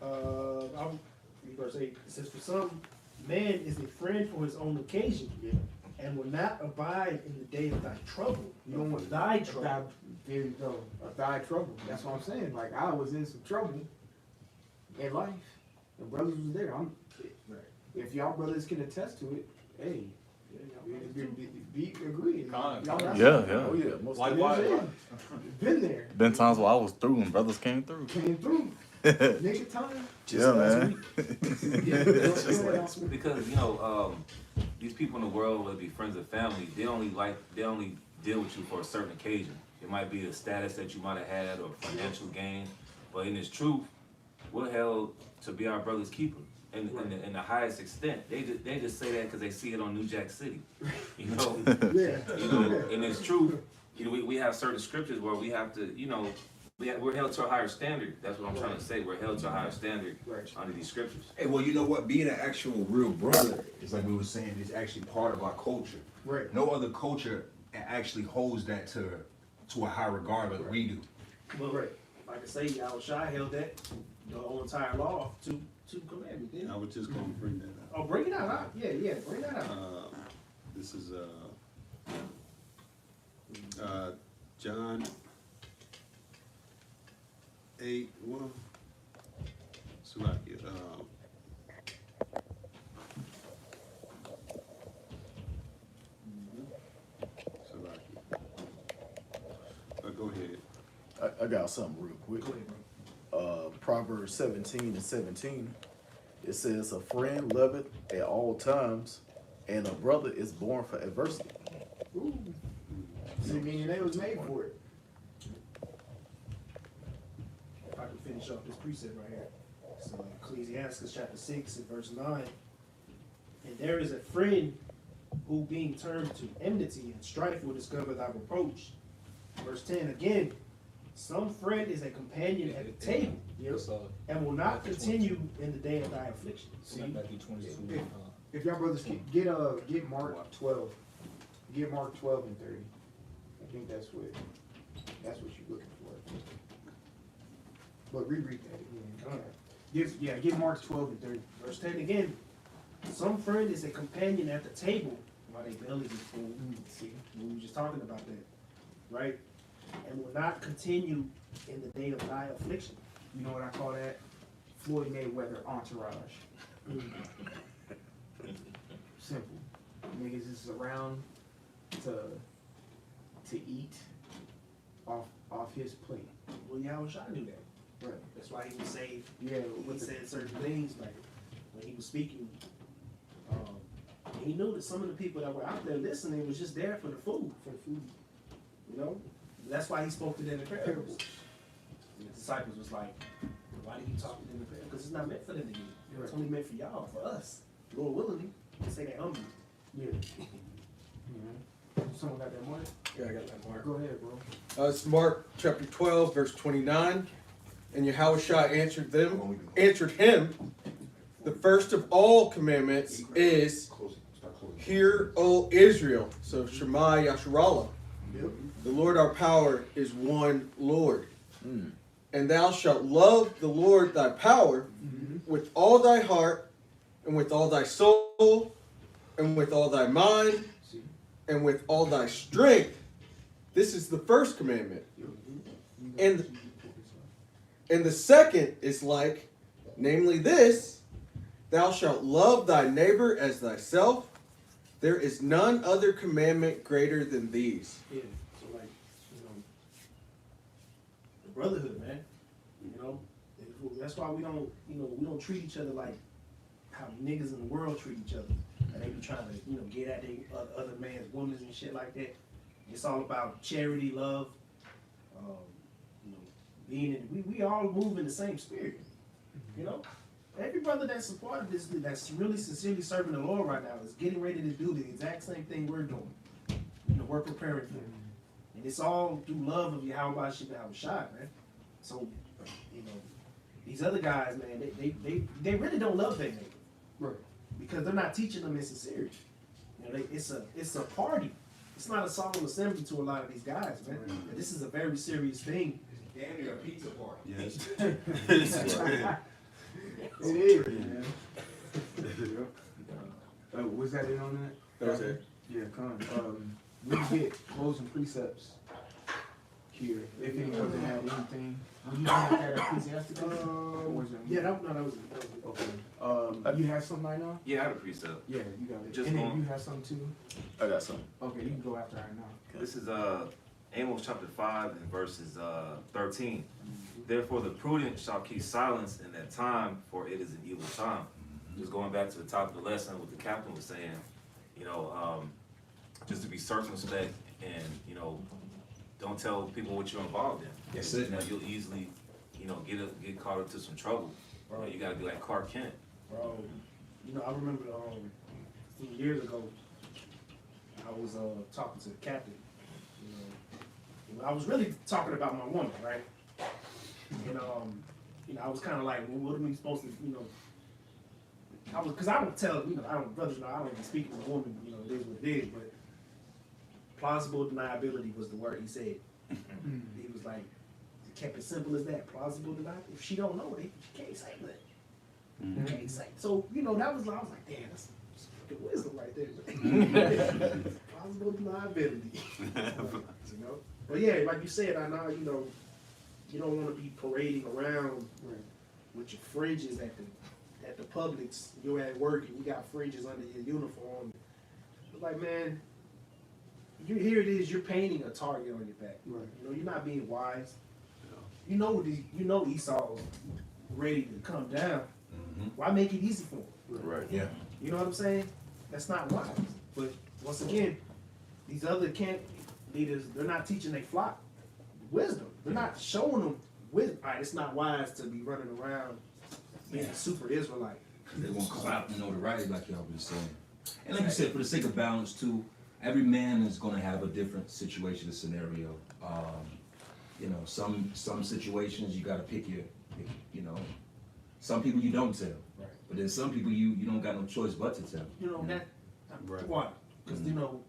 E: I'll read verse 8. It says, for some man is a friend for his own occasion, And will not abide in the day of thy trouble.
C: You don't want
E: thy trouble.
C: There you go. Thy trouble. That's what I'm saying. Like, I was in some trouble in life. The brothers was there.
E: Right.
C: If y'all brothers can attest to it, hey, be agree.
F: Con.
C: Y'all got
B: Yeah,
C: something.
B: yeah.
H: Oh yeah, most
F: Likewise.
C: Been there.
B: Been times where I was through and brothers came through.
C: Came through. Nigga time.
B: Yeah, man.
I: Because these people in the world, whether it be friends or family, they only deal with you for a certain occasion. It might be a status that you might have had or financial gain, but in its truth, we're held to be our brother's keeper. In the highest extent, they just say that because they see it on New Jack City,
C: Yeah.
I: In its truth, we have certain scriptures where we have to, we're held to a higher standard. That's what I'm trying to say. We're held to a higher standard under these scriptures.
A: Hey, well, you know what? Being an actual real brother is like we were saying, is actually part of our culture.
C: Right.
A: No other culture actually holds that to a high regard like we do.
E: Well, like I say, Yahushua held that, the whole entire law to commandment, didn't
D: I
E: he?
D: was just gonna bring that up.
E: Oh, bring it out, huh? Yeah, bring that out.
D: This is John 8:1. Salakia. Go ahead.
H: I got something real quick.
E: Go ahead, bro.
H: Proverbs 17:17. It says, "A friend loveth at all times, and a brother is born for adversity."
C: Ooh. See, meaning they was made for it.
E: If I can finish off this precept right here. So Ecclesiastes chapter 6 and verse 9. And there is a friend who being turned to enmity and strife will discover thy reproach. Verse 10 again, some friend is a companion at the table and will not continue in the day of thy affliction. See?
C: If y'all brothers get Mark 12. Get Mark 12 and 30. I think that's what you're looking for. But reread that again. Get Mark 12 and 30.
E: Verse 10 again, some friend is a companion at the table while they belly is full. See, we were just talking about that, right? And will not continue in the day of thy affliction.
C: You know what I call that? Floyd Mayweather entourage. Simple. Niggas is around to eat off his plate.
E: Well, Yahushua knew that.
C: Right.
E: That's why he would say,
C: Yeah.
E: he said certain things, like when he was speaking, he knew that some of the people that were out there listening was just there for the food. You know? That's why he spoke to them in parables. And the disciples was like, why did he talk to them in parables? Because it's not meant for them to get. It's only meant for y'all, for us. Lord willingly, to say that humbly.
C: Yeah. Someone got that mark?
G: Yeah, I got that mark.
C: Go ahead, bro.
G: It's Mark chapter 12, verse 29. And Yahushua answered him, the first of all commandments is, "Hear, O Israel." So Shema Yasharallah.
C: Yep.
G: The Lord our power is one Lord. And thou shalt love the Lord thy power with all thy heart, and with all thy soul, and with all thy mind, and with all thy strength. This is the first commandment. And the second is like, namely this, thou shalt love thy neighbor as thyself. There is none other commandment greater than these.
E: Yeah. So like, the brotherhood, man. That's why we don't treat each other like how niggas in the world treat each other. And they be trying to, get at their other man's women and shit like that. It's all about charity, love, we all move in the same spirit. Every brother that's a part of this, that's really sincerely serving the Lord right now, is getting ready to do the exact same thing we're doing. We're preparing for it. And it's all through love of Yahweh Shai, man. So, these other guys, man, they really don't love their neighbor.
C: Right.
E: Because they're not teaching them in sincerity. It's a party. It's not a solemn assembly to a lot of these guys, man. And this is a very serious thing.
A: Damn near a pizza party.
D: Yes.
C: It is, man. Was that it on that?
G: That was it.
C: Yeah, we get closing precepts here. If anyone had anything, were you looking at that ecclesiastically? Or was it-
E: Yeah, that was
C: Okay. You have something right now?
I: Yeah, I have a precept.
C: Yeah, you got it.
I: Just
C: And then
I: on-
C: you have something too?
H: I got something.
C: Okay, you can go after right now.
I: This is Amos chapter 5 and verses 13. Therefore the prudent shall keep silence in that time, for it is an evil time. Just going back to the top of the lesson, what the captain was saying, you know, just to be circumspect and, you know, don't tell people what you're involved in.
A: That's it.
I: You know, you'll easily, you know, get caught into some trouble. You know, you gotta be like Clark Kent.
E: Bro, you know, I remember a few years ago, I was talking to the captain. You know, I was really talking about my woman, right? And you know, I was kind of like, well, what are we supposed to, you know? Because I don't tell, you know, brothers know I don't even speak to a woman. You know, it is what it is. But plausible deniability was the word he said. He was like, he kept it simple as that. Plausible deniability. If she don't know it, she can't say that. Can't say. So you know, I was like, damn, that's some wisdom right there. Plausible deniability. You know. But yeah, like you said, I know, you know, you don't want to be parading around with your fridges at the Publix. You're at work and you got fridges under your uniform. It's like, man, here it is. You're painting a target on your back.
C: Right.
E: You know, you're not being wise. You know Esau's ready to come down. Why make it easy for him?
H: Right.
A: Yeah.
E: You know what I'm saying? That's not wise. But once again, these other camp leaders, they're not teaching their flock wisdom. They're not showing them wisdom. All right, it's not wise to be running around being a super Israelite.
A: They want clout and notoriety, like y'all was saying. And like you said, for the sake of balance too, every man is going to have a different situation or scenario. You know, some situations you got to pick your, you know, some people you don't tell,
E: Right.
A: but then some people you don't got no choice but to tell.
E: You know, that,
D: Right.
E: why? Because, you know,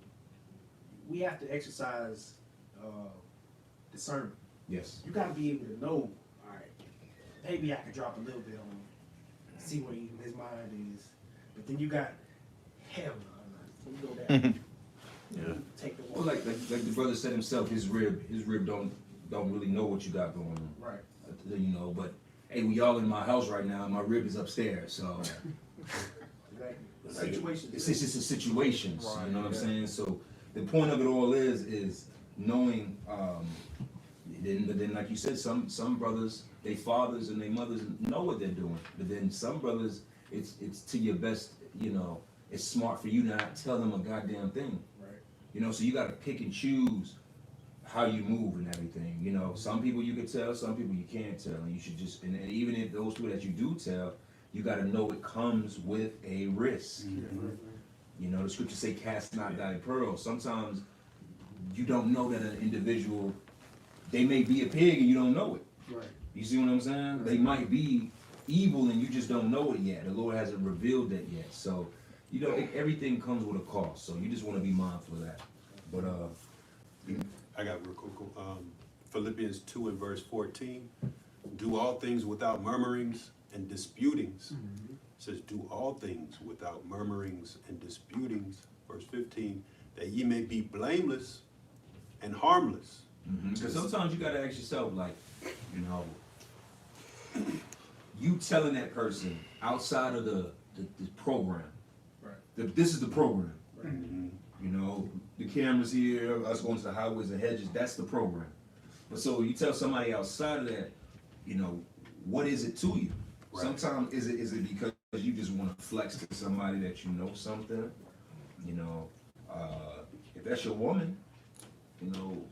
E: we have to exercise discernment.
A: Yes.
E: You got to be able to know, all right, maybe I can drop a little bit on him, see where his mind is. But then you got, hell no, you go down.
B: Yeah.
E: Take the
A: Well,
E: walk.
A: like the brother said himself, his rib don't really know what you got going on.
E: Right.
A: You know, but hey, we all in my house right now. My rib is upstairs, so
E: Exactly. Situation.
A: it's just a situations. You know what I'm saying? So the point of it all is knowing. But then, like you said, some brothers, they fathers and they mothers know what they're doing. But then some brothers, it's to your best. You know, it's smart for you to not tell them a goddamn thing.
E: Right.
A: You know, so you got to pick and choose how you move and everything. You know, some people you can tell, some people you can't tell, and you should just. And even if those people that you do tell, you got to know it comes with a risk. You know, the scriptures say, "Cast not thy pearl." Sometimes you don't know that an individual, they may be a pig and you don't know it.
C: Right.
A: You see what I'm saying? They might be evil and you just don't know it yet. The Lord hasn't revealed that yet. So, you know, everything comes with a cost. So you just want to be mindful of that. But
D: I got real quick. Philippians 2 and verse 14. Do all things without murmurings and disputings. It says, do all things without murmurings and disputings. Verse 15, that ye may be blameless and harmless.
A: because sometimes you got to ask yourself, like, you know, you telling that person outside of the program.
E: Right.
A: This is the program.
E: Right.
A: You know, the cameras here, us going to the highways and hedges, that's the program. But so you tell somebody outside of that, you know, what is it to you?
D: Right.
A: Sometimes is it because you just want to flex to somebody that you know something? You know, if that's your woman, you know,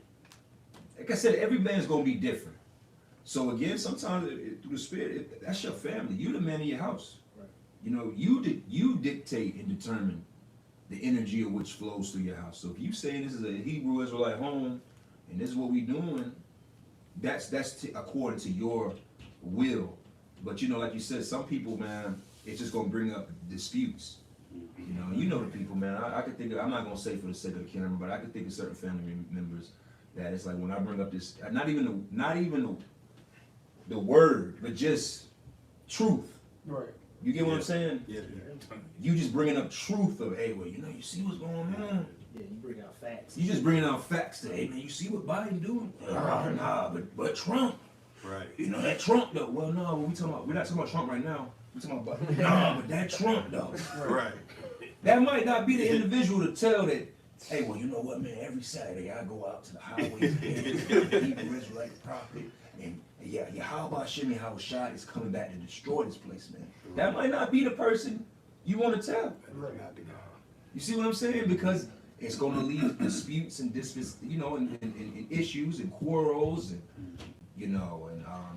A: like I said, every man's gonna be different. So again, sometimes through the spirit, that's your family. You the man of your house.
E: Right.
A: You know, you dictate and determine the energy of which flows through your house. So if you saying this is a Hebrew Israelite home, and this is what we doing, that's according to your will. But you know, like you said, some people, man, it's just gonna bring up disputes. You know the people, man. I could think of, I'm not gonna say for the sake of the camera, but I could think of certain family members that it's like when I bring up this, not even the word, but just truth.
E: Right.
A: You get what I'm saying?
D: Yeah.
A: You just bringing up truth of, hey, well, you know, you see what's going on.
E: Yeah, you bring out facts.
A: You just bringing out facts that, hey man, you see what Biden doing? Nah, but Trump.
D: Right.
A: You know that Trump though. Well, no, we're not talking about Trump right now. We're talking about Biden. Nah, but that Trump though.
D: Right.
A: That might not be the individual to tell that. Hey, well, you know what, man? Every Saturday I go out to the highways and Hebrew Israelite prophet, and yeah, how about Shimmy Hawashad is coming back to destroy this place, man? That might not be the person you want to tell. You see what I'm saying? Because it's going to lead to disputes and and issues and quarrels and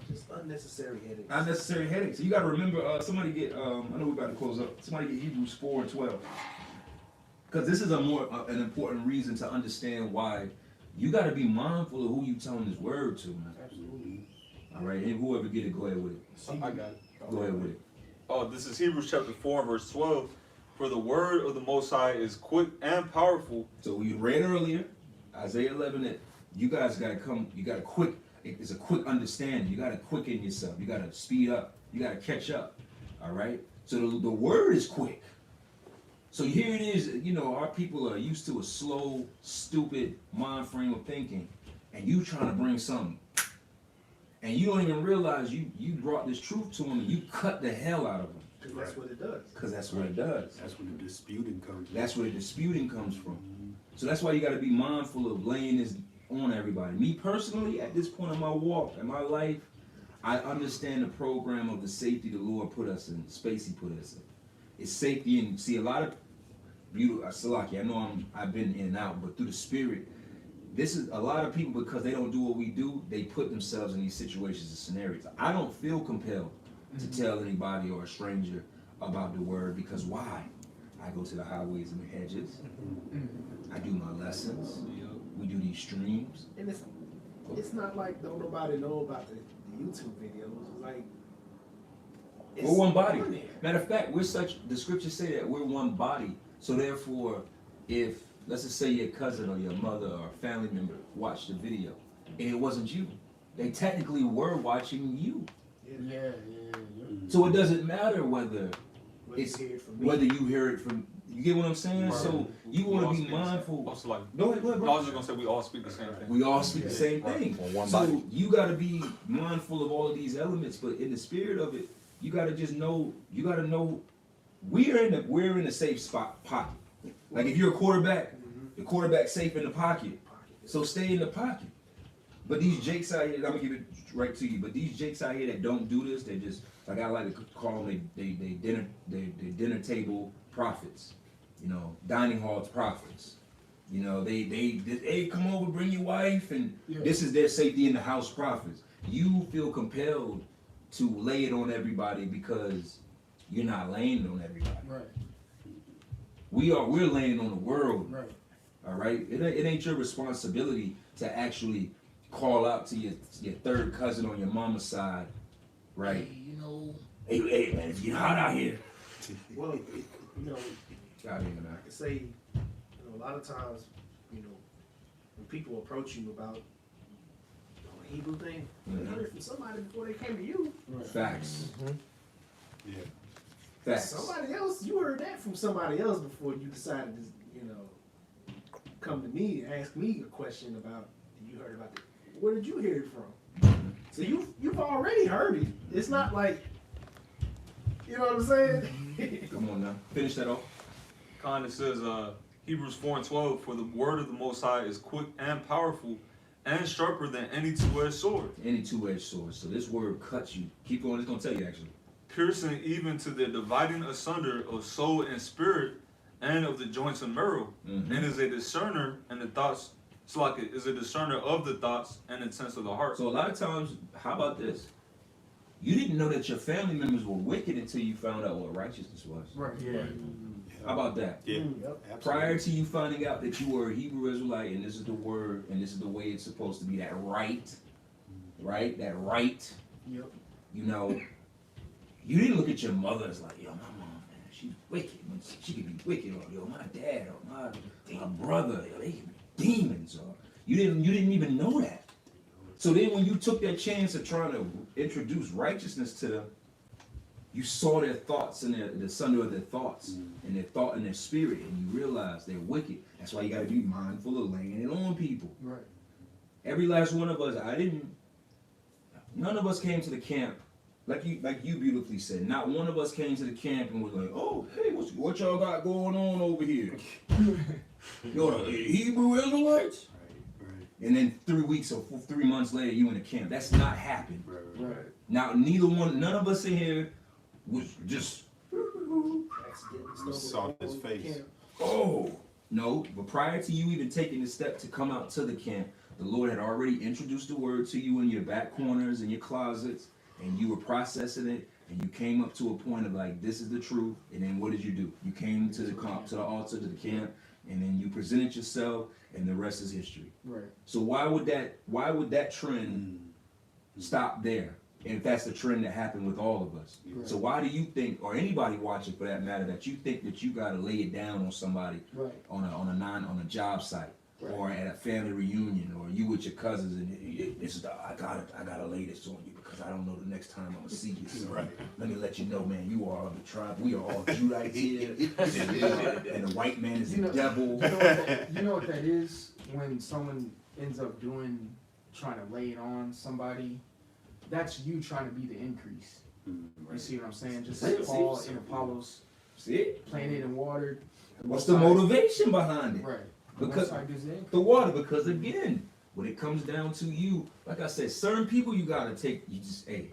E: Just unnecessary headaches.
A: unnecessary headaches. So you got to remember, somebody get. I know we're about to close up. Somebody get Hebrews 4:12. Because this is an important reason to understand why you got to be mindful of who you telling this word to, man.
E: Absolutely.
A: All right, and whoever get it, go ahead with it.
G: I got it.
A: Go ahead with it.
F: This is Hebrews chapter 4, verse 12. For the word of the Most High is quick and powerful.
A: So we read earlier, Isaiah 11, that you guys got to come. You got to quick. It's a quick understanding. You got to quicken yourself. You got to speed up. You got to catch up. All right. So the word is quick. So here it is, our people are used to a slow, stupid mind frame of thinking, and you trying to bring something. And you don't even realize you brought this truth to them, and you cut the hell out of them.
E: Because that's what it does.
A: Because that's what it does.
D: That's when the disputing comes.
A: That's where the disputing comes from. So that's why you got to be mindful of laying this on everybody. Me personally, at this point in my walk, in my life, I understand the program of the safety the Lord put us in, the space He put us in. It's safety, and see a lot of beautiful. Salaki, I know I've been in and out, but through the Spirit, this is a lot of people, because they don't do what we do. They put themselves in these situations and scenarios. I don't feel compelled to tell anybody or a stranger about the word, because why? I go to the highways and the hedges. I do my lessons. We do these streams.
E: And it's not like don't nobody know about the YouTube videos. Like
A: We're one body. Matter of fact, the scriptures say that we're one body. So therefore, if, let's just say your cousin or your mother or a family member watched the video and it wasn't you, they technically were watching you.
E: Yeah.
A: So it doesn't matter whether
E: It's heard from me.
A: whether you hear it from, you get what I'm saying?
F: Right.
A: So you
F: We all
A: want to be
F: speak the same-
A: mindful.
F: Also, like,
A: Go ahead,
F: I
A: bro.
F: was just gonna say we all speak the same thing.
A: We all speak the same
F: Right.
A: thing.
B: On one
A: So
B: body.
A: you got to be mindful of all of these elements, but in the spirit of it, you got to just know. You got to know we're in a safe spot pocket. Like if you're a quarterback, the quarterback's safe in the pocket. So stay in the pocket. But these jakes out here, I'm gonna give it right to you. But these jakes out here that don't do this, they just, like I like to call them, they dinner table prophets. Dining halls prophets. They come over, bring your wife, and this is their safety in the house prophets. You feel compelled to lay it on everybody because you're not laying it on everybody.
C: Right.
A: We're laying it on the world.
C: Right.
A: All right, it ain't your responsibility to actually call out to your third cousin on your mama's side, right? Hey man, it's getting hot out here.
E: Well,
A: God damn it,
E: I can say, a lot of times, when people approach you about the Hebrew thing, they heard it from somebody before they came to you.
A: Facts.
D: Yeah.
A: Facts.
E: Somebody else, you heard that from somebody else before you decided to, come to me and ask me a question about, you heard about it. Where did you hear it from? So you've already heard it. It's not like, you know what I'm saying?
A: Come on now, finish that off.
F: Kind of says Hebrews 4:12. For the word of the Most High is quick and powerful, and sharper than any two-edged sword.
A: Any two-edged sword. So this word cuts you. Keep going. It's gonna tell you actually.
F: Piercing even to the dividing asunder of soul and spirit, and of the joints and marrow,
A: Mhm.
F: and is a discerner and the thoughts. It's like it is a discerner of the thoughts and intents of the heart.
A: So a lot of times, how about this? You didn't know that your family members were wicked until you found out what righteousness was.
C: Right.
E: Yeah.
A: How about that?
D: Yeah.
E: Yep.
D: Absolutely.
A: Prior to you finding out that you were a Hebrew Israelite and this is the word and this is the way it's supposed to be, that right? That right.
E: Yep.
A: You didn't look at your mother as like, yo, my mom, man, she's wicked. She could be wicked, or yo, my dad, or my brother, yo, they could be demons, or you didn't even know that. So then when you took that chance of trying to introduce righteousness to them, You saw their thoughts and the sunder of their thoughts and their thought and their spirit, and you realize they're wicked. That's why you got to be mindful of laying it on people.
C: Right.
A: Every last one of us, none of us came to the camp, like you beautifully said, not one of us came to the camp and was like, oh, hey, what y'all got going on over here? You're the Hebrew Israelites?
D: Right.
A: And then 3 weeks or 3 months later, you in the camp. That's not happened.
D: Right.
A: Now, none of us in here was just,
D: We saw his face.
A: oh, no. But prior to you even taking the step to come out to the camp, the Lord had already introduced the word to you in your back corners and your closets, and you were processing it, and you came up to a point of like, this is the truth. And then what did you do? You came to the altar, to the camp, and then you presented yourself, and the rest is history.
C: Right.
A: So why would that trend stop there? And if that's the trend that happened with all of us.
C: Right.
A: So why do you think, or anybody watching for that matter, that you think that you gotta lay it down on somebody
C: Right.
A: on a job site,
C: Right.
A: or at a family reunion, or you with your cousins, and this is I gotta lay this on you because I don't know the next time I'm gonna see you. So
D: Right.
A: let me let you know, man, you are of the tribe. We are all Judites here, and the white man is
C: You
A: the
C: know-
A: devil.
C: You know what that is when someone ends up trying to lay it on somebody. That's you trying to be the increase. You see what I'm saying? Just like Paul and Apollos
A: See?
C: planted and watered.
A: What's the motivation behind it?
C: Right.
A: Because
C: One side gives the increase.
A: the water, because again, when it comes down to you, like I said, certain people you gotta take, in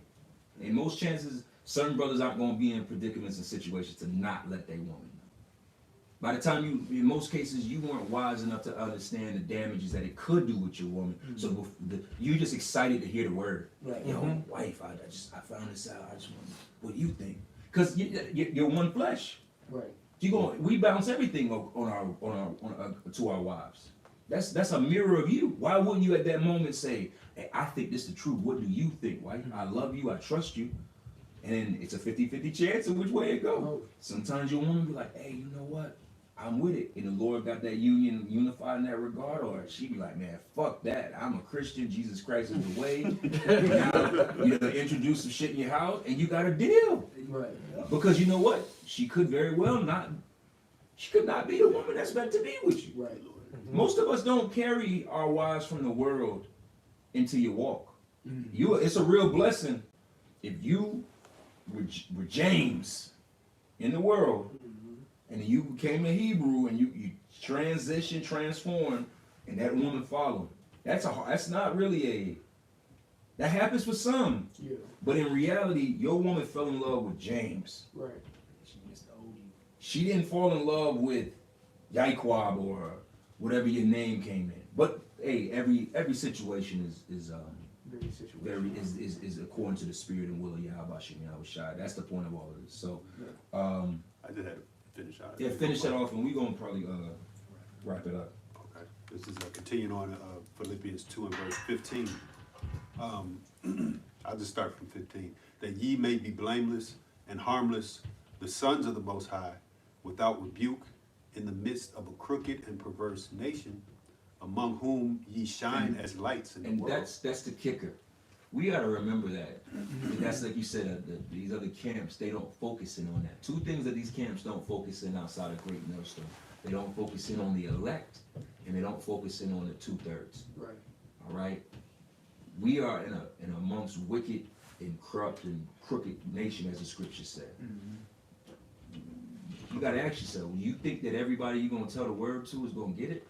A: most chances, certain brothers aren't gonna be in predicaments and situations to not let their woman know. By the time in most cases, you weren't wise enough to understand the damages that it could do with your woman. So you just excited to hear the word.
C: Right.
A: Yo, wife, I found this out. I just want, what do you think? Because you're one flesh.
C: Right.
A: We bounce everything to our wives. That's a mirror of you. Why wouldn't you at that moment say, hey, I think this is the truth. What do you think, wife? I love you. I trust you. And it's a 50-50 chance of which way it goes.
C: Oh.
A: Sometimes your woman be like, hey, you know what? I'm with it. And the Lord got that union unified in that regard. Or she be like, man, fuck that. I'm a Christian. Jesus Christ is the way. Now, you know, introduce some shit in your house and you got a deal.
C: Right.
A: Because you know what? She could very well not be the woman that's meant to be with you.
C: Right.
A: Most of us don't carry our wives from the world into your walk. It's a real blessing if you were James in the world, and you became a Hebrew, and you transformed, and that woman followed. That's not really that happens for some.
C: Yeah.
A: But in reality, your woman fell in love with James.
C: Right.
A: She didn't fall in love with Yaiquab or whatever your name came in. But hey, every situation is
C: Very situation.
A: is according to the spirit and will of Yahweh Shem Yahushai. That's the point of all of this. So
D: I just had to finish out.
A: yeah, finish that off, and we're gonna probably wrap it up.
D: Okay, this is continuing on Philippians 2 and verse 15. I'll just start from 15. That ye may be blameless and harmless, the sons of the Most High, without rebuke, in the midst of a crooked and perverse nation, among whom ye shine as lights in the
A: And
D: world.
A: that's the kicker. We gotta remember that. And that's like you said, these other camps, they don't focus in on that. Two things that these camps don't focus in outside of Great Millstone. They don't focus in on the elect, and they don't focus in on the 2/3.
C: Right.
A: All right? We are in amongst wicked and corrupt and crooked nation, as the scriptures say. You gotta ask yourself, you think that everybody you're gonna tell the word to is gonna get it?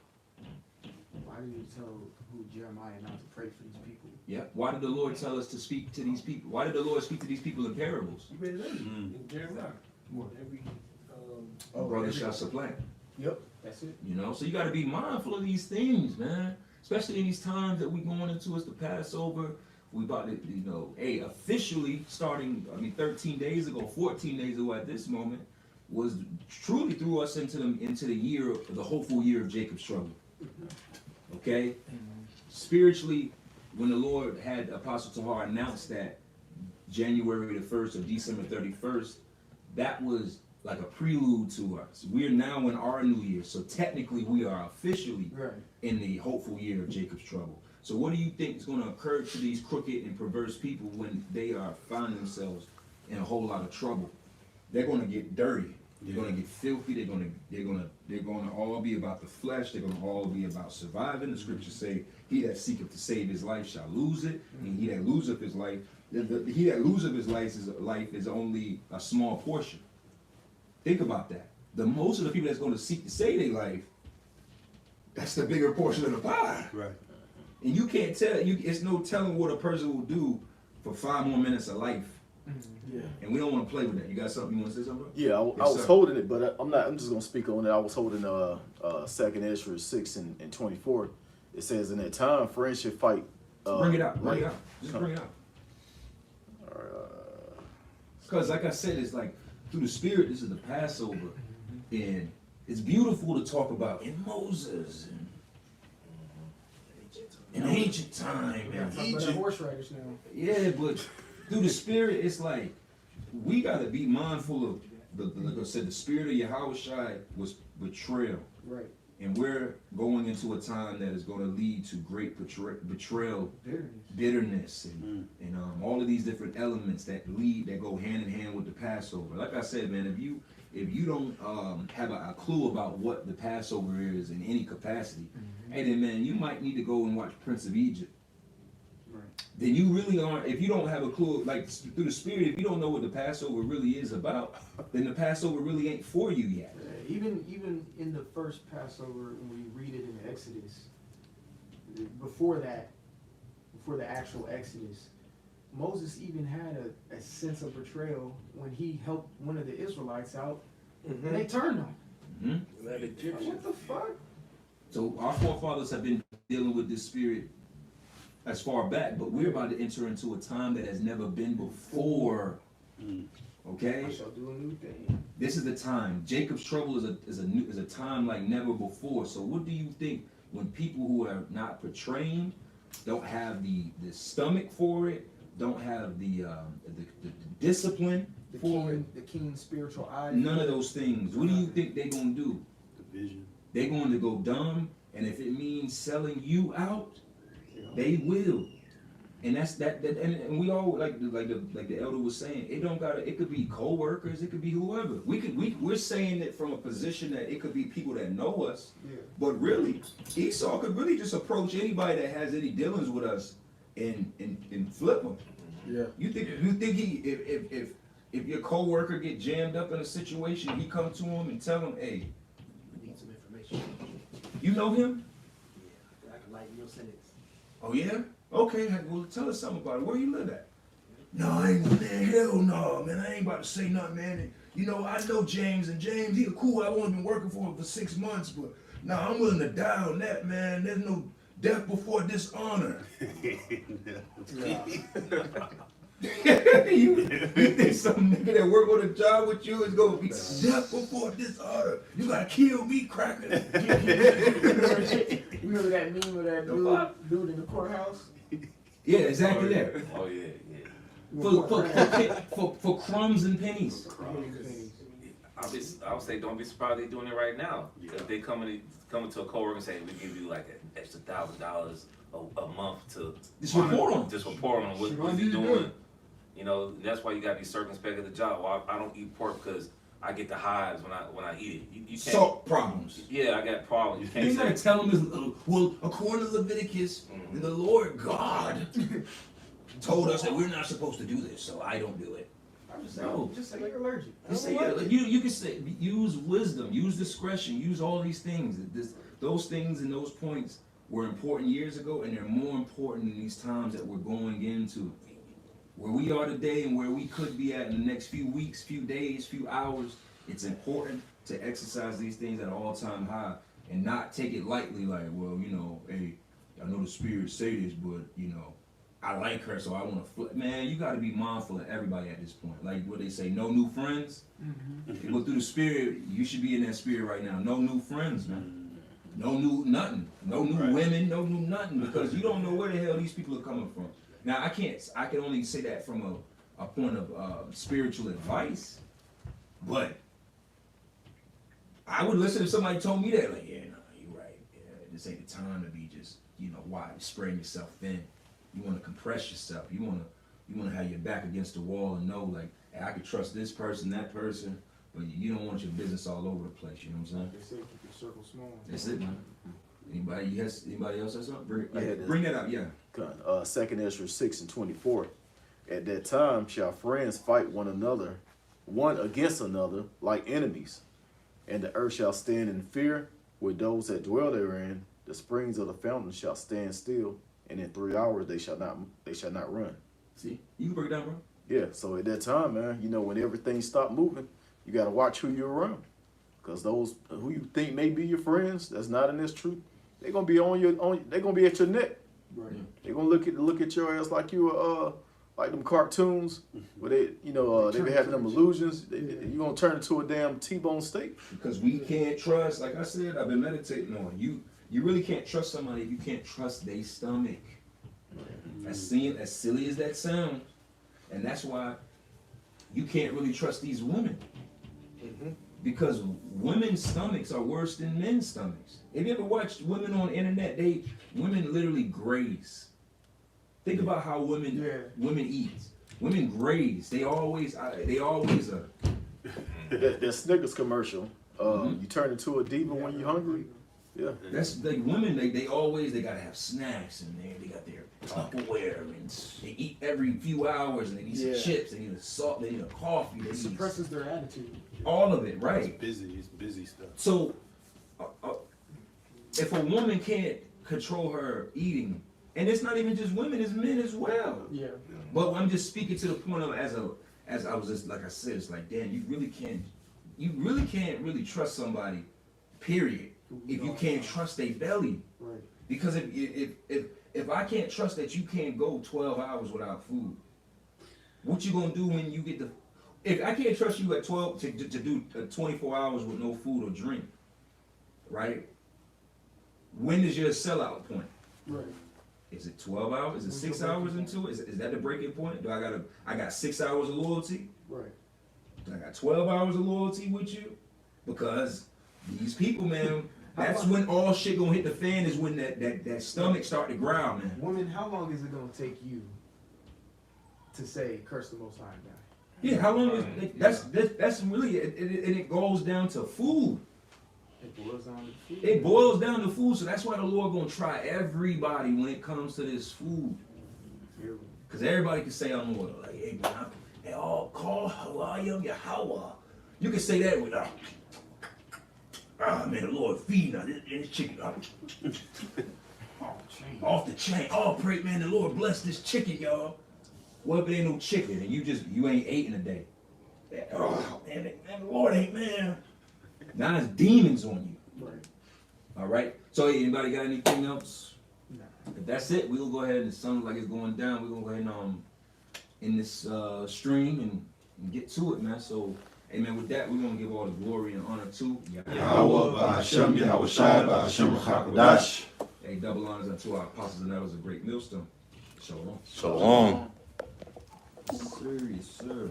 C: Why did you tell who Jeremiah not to pray for these people?
A: Yeah. Why did the Lord tell us to speak to these people? Why did the Lord speak to these people in parables?
E: You read it in Jeremiah. Every,
A: Brother shall supplant.
C: Yep. That's it.
A: You know, so you got to be mindful of these things, man. Especially in these times that we going into as the Passover. We about to, you know, officially starting, 13 days ago, 14 days ago at this moment, was truly threw us into the year, the hopeful year of Jacob's trouble. Okay? Spiritually, when the Lord had Apostle Tahar announce that January the 1st or December 31st, that was like a prelude to us. We're now in our new year, so technically we are officially
C: Right.
A: in the hopeful year of Jacob's trouble. So what do you think is going to occur to these crooked and perverse people when they are finding themselves in a whole lot of trouble. They're gonna get dirty. They're gonna get filthy. They're gonna all be about the flesh. They're gonna all be about surviving. The scriptures say, "He that seeketh to save his life shall lose it, and he that loseth his life, he that loseth his life is only a small portion." Think about that. The most of the people that's gonna seek to save their life, that's the bigger portion of the pie.
D: Right.
A: And you can't tell. It's no telling what a person will do for 5 more minutes of life.
G: Yeah.
A: And we don't want to play with that. You got something you want to say something about?
H: Yeah, I
A: Yes,
H: was
A: sir.
H: holding it, but I'm just gonna speak on it. I was holding 2nd Ezra 6 and 24. It says, "In that time, friends should fight."
A: Bring it out. Bring it
H: like-
A: out. Just bring it out.
H: Uh,
A: Because like I said, it's like through the Spirit, this is the Passover. And it's beautiful to talk about in Moses and in ancient time
C: Yeah,
A: and
C: talk about that
A: Egypt.
C: horseradish now.
A: Yeah, but through the Spirit, it's like we got to be mindful of like I said, the Spirit of Yahushua was betrayal.
C: Right.
A: And we're going into a time that is going to lead to great betrayal, bitterness, and all of these different elements that go hand in hand with the Passover. Like I said, man, if you don't have a clue about what the Passover is in any capacity, hey, then man, you might need to go and watch Prince of Egypt.
C: Right.
A: Then you really aren't. If you don't have a clue, like through the Spirit, if you don't know what the Passover really is about, then the Passover really ain't for you yet.
C: Even in the first Passover, when we read it in Exodus, before the actual Exodus, Moses even had a sense of betrayal when he helped one of the Israelites out, and they turned on him.
A: Mm-hmm.
C: What the fuck?
A: So our forefathers have been dealing with this spirit as far back, but we're about to enter into a time that has never been before. Okay,
C: I shall do a new thing.
A: this is the time. Jacob's trouble is a time like never before. So what do you think when people who are not portraying, don't have the stomach for it, don't have the discipline for it,
C: The keen spiritual eye.
A: none of those things? What do you think they're gonna do?
D: The vision.
A: They're going to go dumb, and if it means selling you out, they will. And that's that and we all like the elder was saying, it could be co-workers, it could be whoever. We're saying it from a position that it could be people that know us.
C: Yeah.
A: But really, Esau could really just approach anybody that has any dealings with us and flip them.
G: Yeah.
A: You think if your co-worker get jammed up in a situation, he come to him and tell him, hey,
E: We need some information.
A: you know him?
E: Yeah, I can lighten your sentence.
A: Oh yeah? Okay, well tell us something about it. Where you live at? No, I ain't man, hell no, man. I ain't about to say nothing, man. And, you know, I know James, and James, he cool. I've only been working for him for 6 months, but nah, I'm willing to die on that, man. There's no death before dishonor. you think some nigga that work on a job with you is gonna be death before dishonor? You gotta kill me, cracker.
C: Remember that meme of that dude in the courthouse?
A: Yeah, exactly that.
I: Oh yeah, yeah.
A: For crumbs and pennies.
I: I would say don't be surprised they're doing it right now. If they coming to a coworker and say we give you like an extra $1,000 a month to
A: Just report on him.
I: Just report on what
A: What
I: he
A: you
I: doing.
A: doing?
I: You know, that's why you gotta be circumspect at the job. Well, I don't eat pork because I get the hives when I eat it. You can't.
A: Salt problems.
I: Yeah, I got problems. You can't
A: You gotta
I: say.
A: tell them, well, according to Leviticus, the Lord God told us that we're not supposed to do this, so I don't do it.
C: I'm just
A: No.
C: saying, just say you're allergic.
A: Just say, yeah, you can say, use wisdom, use discretion, use all these things. Those things and those points were important years ago, and they're more important in these times that we're going into. Where we are today and where we could be at in the next few weeks, few days, few hours, it's important to exercise these things at an all-time high and not take it lightly like, well, you know, hey, I know the Spirit say this, but, you know, I like her, so I want to flip. Man, you got to be mindful of everybody at this point. Like what they say, no new friends. If you go through the Spirit, you should be in that Spirit right now. No new friends, man. No new nothing. No new women, no new nothing, because you don't know where the hell these people are coming from. Now, I can only say that from a point of spiritual advice, but I would listen if somebody told me that, like, yeah, no, you're right. Yeah, this ain't the time to be just, you know, why spraying yourself thin. You want to compress yourself. You want to have your back against the wall and know, like, And I can trust this person, that person, but you don't want your business all over the place. You know what I'm saying?
C: They say keep your circle small.
A: That's it, man. Anybody else has something?
H: I had this.
A: Bring that up, yeah.
H: 2 Ezra 6:24. At that time shall friends fight one against another, like enemies, and the earth shall stand in fear with those that dwell therein. The springs of the fountain shall stand still, and in 3 hours they shall not run.
A: See, you can break it down, bro.
H: Yeah, so at that time, man, when everything stopped moving, you gotta watch who you're around, cause those who you think may be your friends, that's not in this truth, they're gonna be they're gonna be at your neck.
C: Right.
H: They're gonna look at your ass like you like them cartoons where they be having them illusions. You gonna turn into a damn T-bone steak.
A: Because we can't trust, like I said, I've been meditating on you. You really can't trust somebody if you can't trust their stomach. As silly as that sounds, and that's why you can't really trust these women. Because women's stomachs are worse than men's stomachs. Have you ever watched women on the internet? Women literally graze. Think about how women eat. Women graze. They always are.
H: That Snickers commercial. You turn into a diva when you're hungry. Yeah.
A: That's like women. They gotta have snacks and they got their Tupperware and they eat every few hours and they need some chips. They need a salt. They need a coffee.
C: It suppresses their attitude.
A: All of it, right?
D: It's busy stuff.
A: So, if a woman can't control her eating, and it's not even just women, it's men as well.
C: Yeah.
A: But I'm just speaking to the point of as I was just like I said, it's like, damn, you really can't really trust somebody, period, if you can't trust their belly.
C: Right.
A: Because if I can't trust that you can't go 12 hours without food, what you gonna do when you get the? If I can't trust you at 12 to do 24 hours with no food or drink, right? When is your sellout point?
C: Right.
A: Is it 12 hours? Is it 6 hours into it? Is that the breaking point? Do I got 6 hours of loyalty?
C: Right.
A: Do I got 12 hours of loyalty with you? Because these people, man, that's when all shit gonna hit the fan, is when that stomach start to growl, man.
C: Woman, how long is it gonna take you to say curse the Most High God?
A: Yeah, how long is that's really it goes down to food.
C: It boils down to food.
A: It boils down to food, so that's why the Lord gonna try everybody when it comes to this food. Because everybody can say I'm Lord. Like, hey man, they all call Halayim Yahweh. You can say that with man, the Lord feeding us this chicken. Off the chain. Oh, pray, man, the Lord bless this chicken, y'all. What if it ain't no chicken and you ain't ate in a day? Oh, man, the Lord ain't, man. Now it's demons on you.
C: Right.
A: All right. So anybody got anything else?
C: Nah.
A: If that's it, we'll go ahead and the sun like it's going down. We're gonna go ahead and in this stream and get to it, man. So, hey man, with that, we're gonna give all the glory and honor to
B: Yahweh, Ba'ashem, Yahweh Shai, Ba'ashem, Rachakadash.
A: Hey, double honors unto our apostles and elders, a great millstone. Shalom.
B: Shalom.
A: Sir, yes, sir.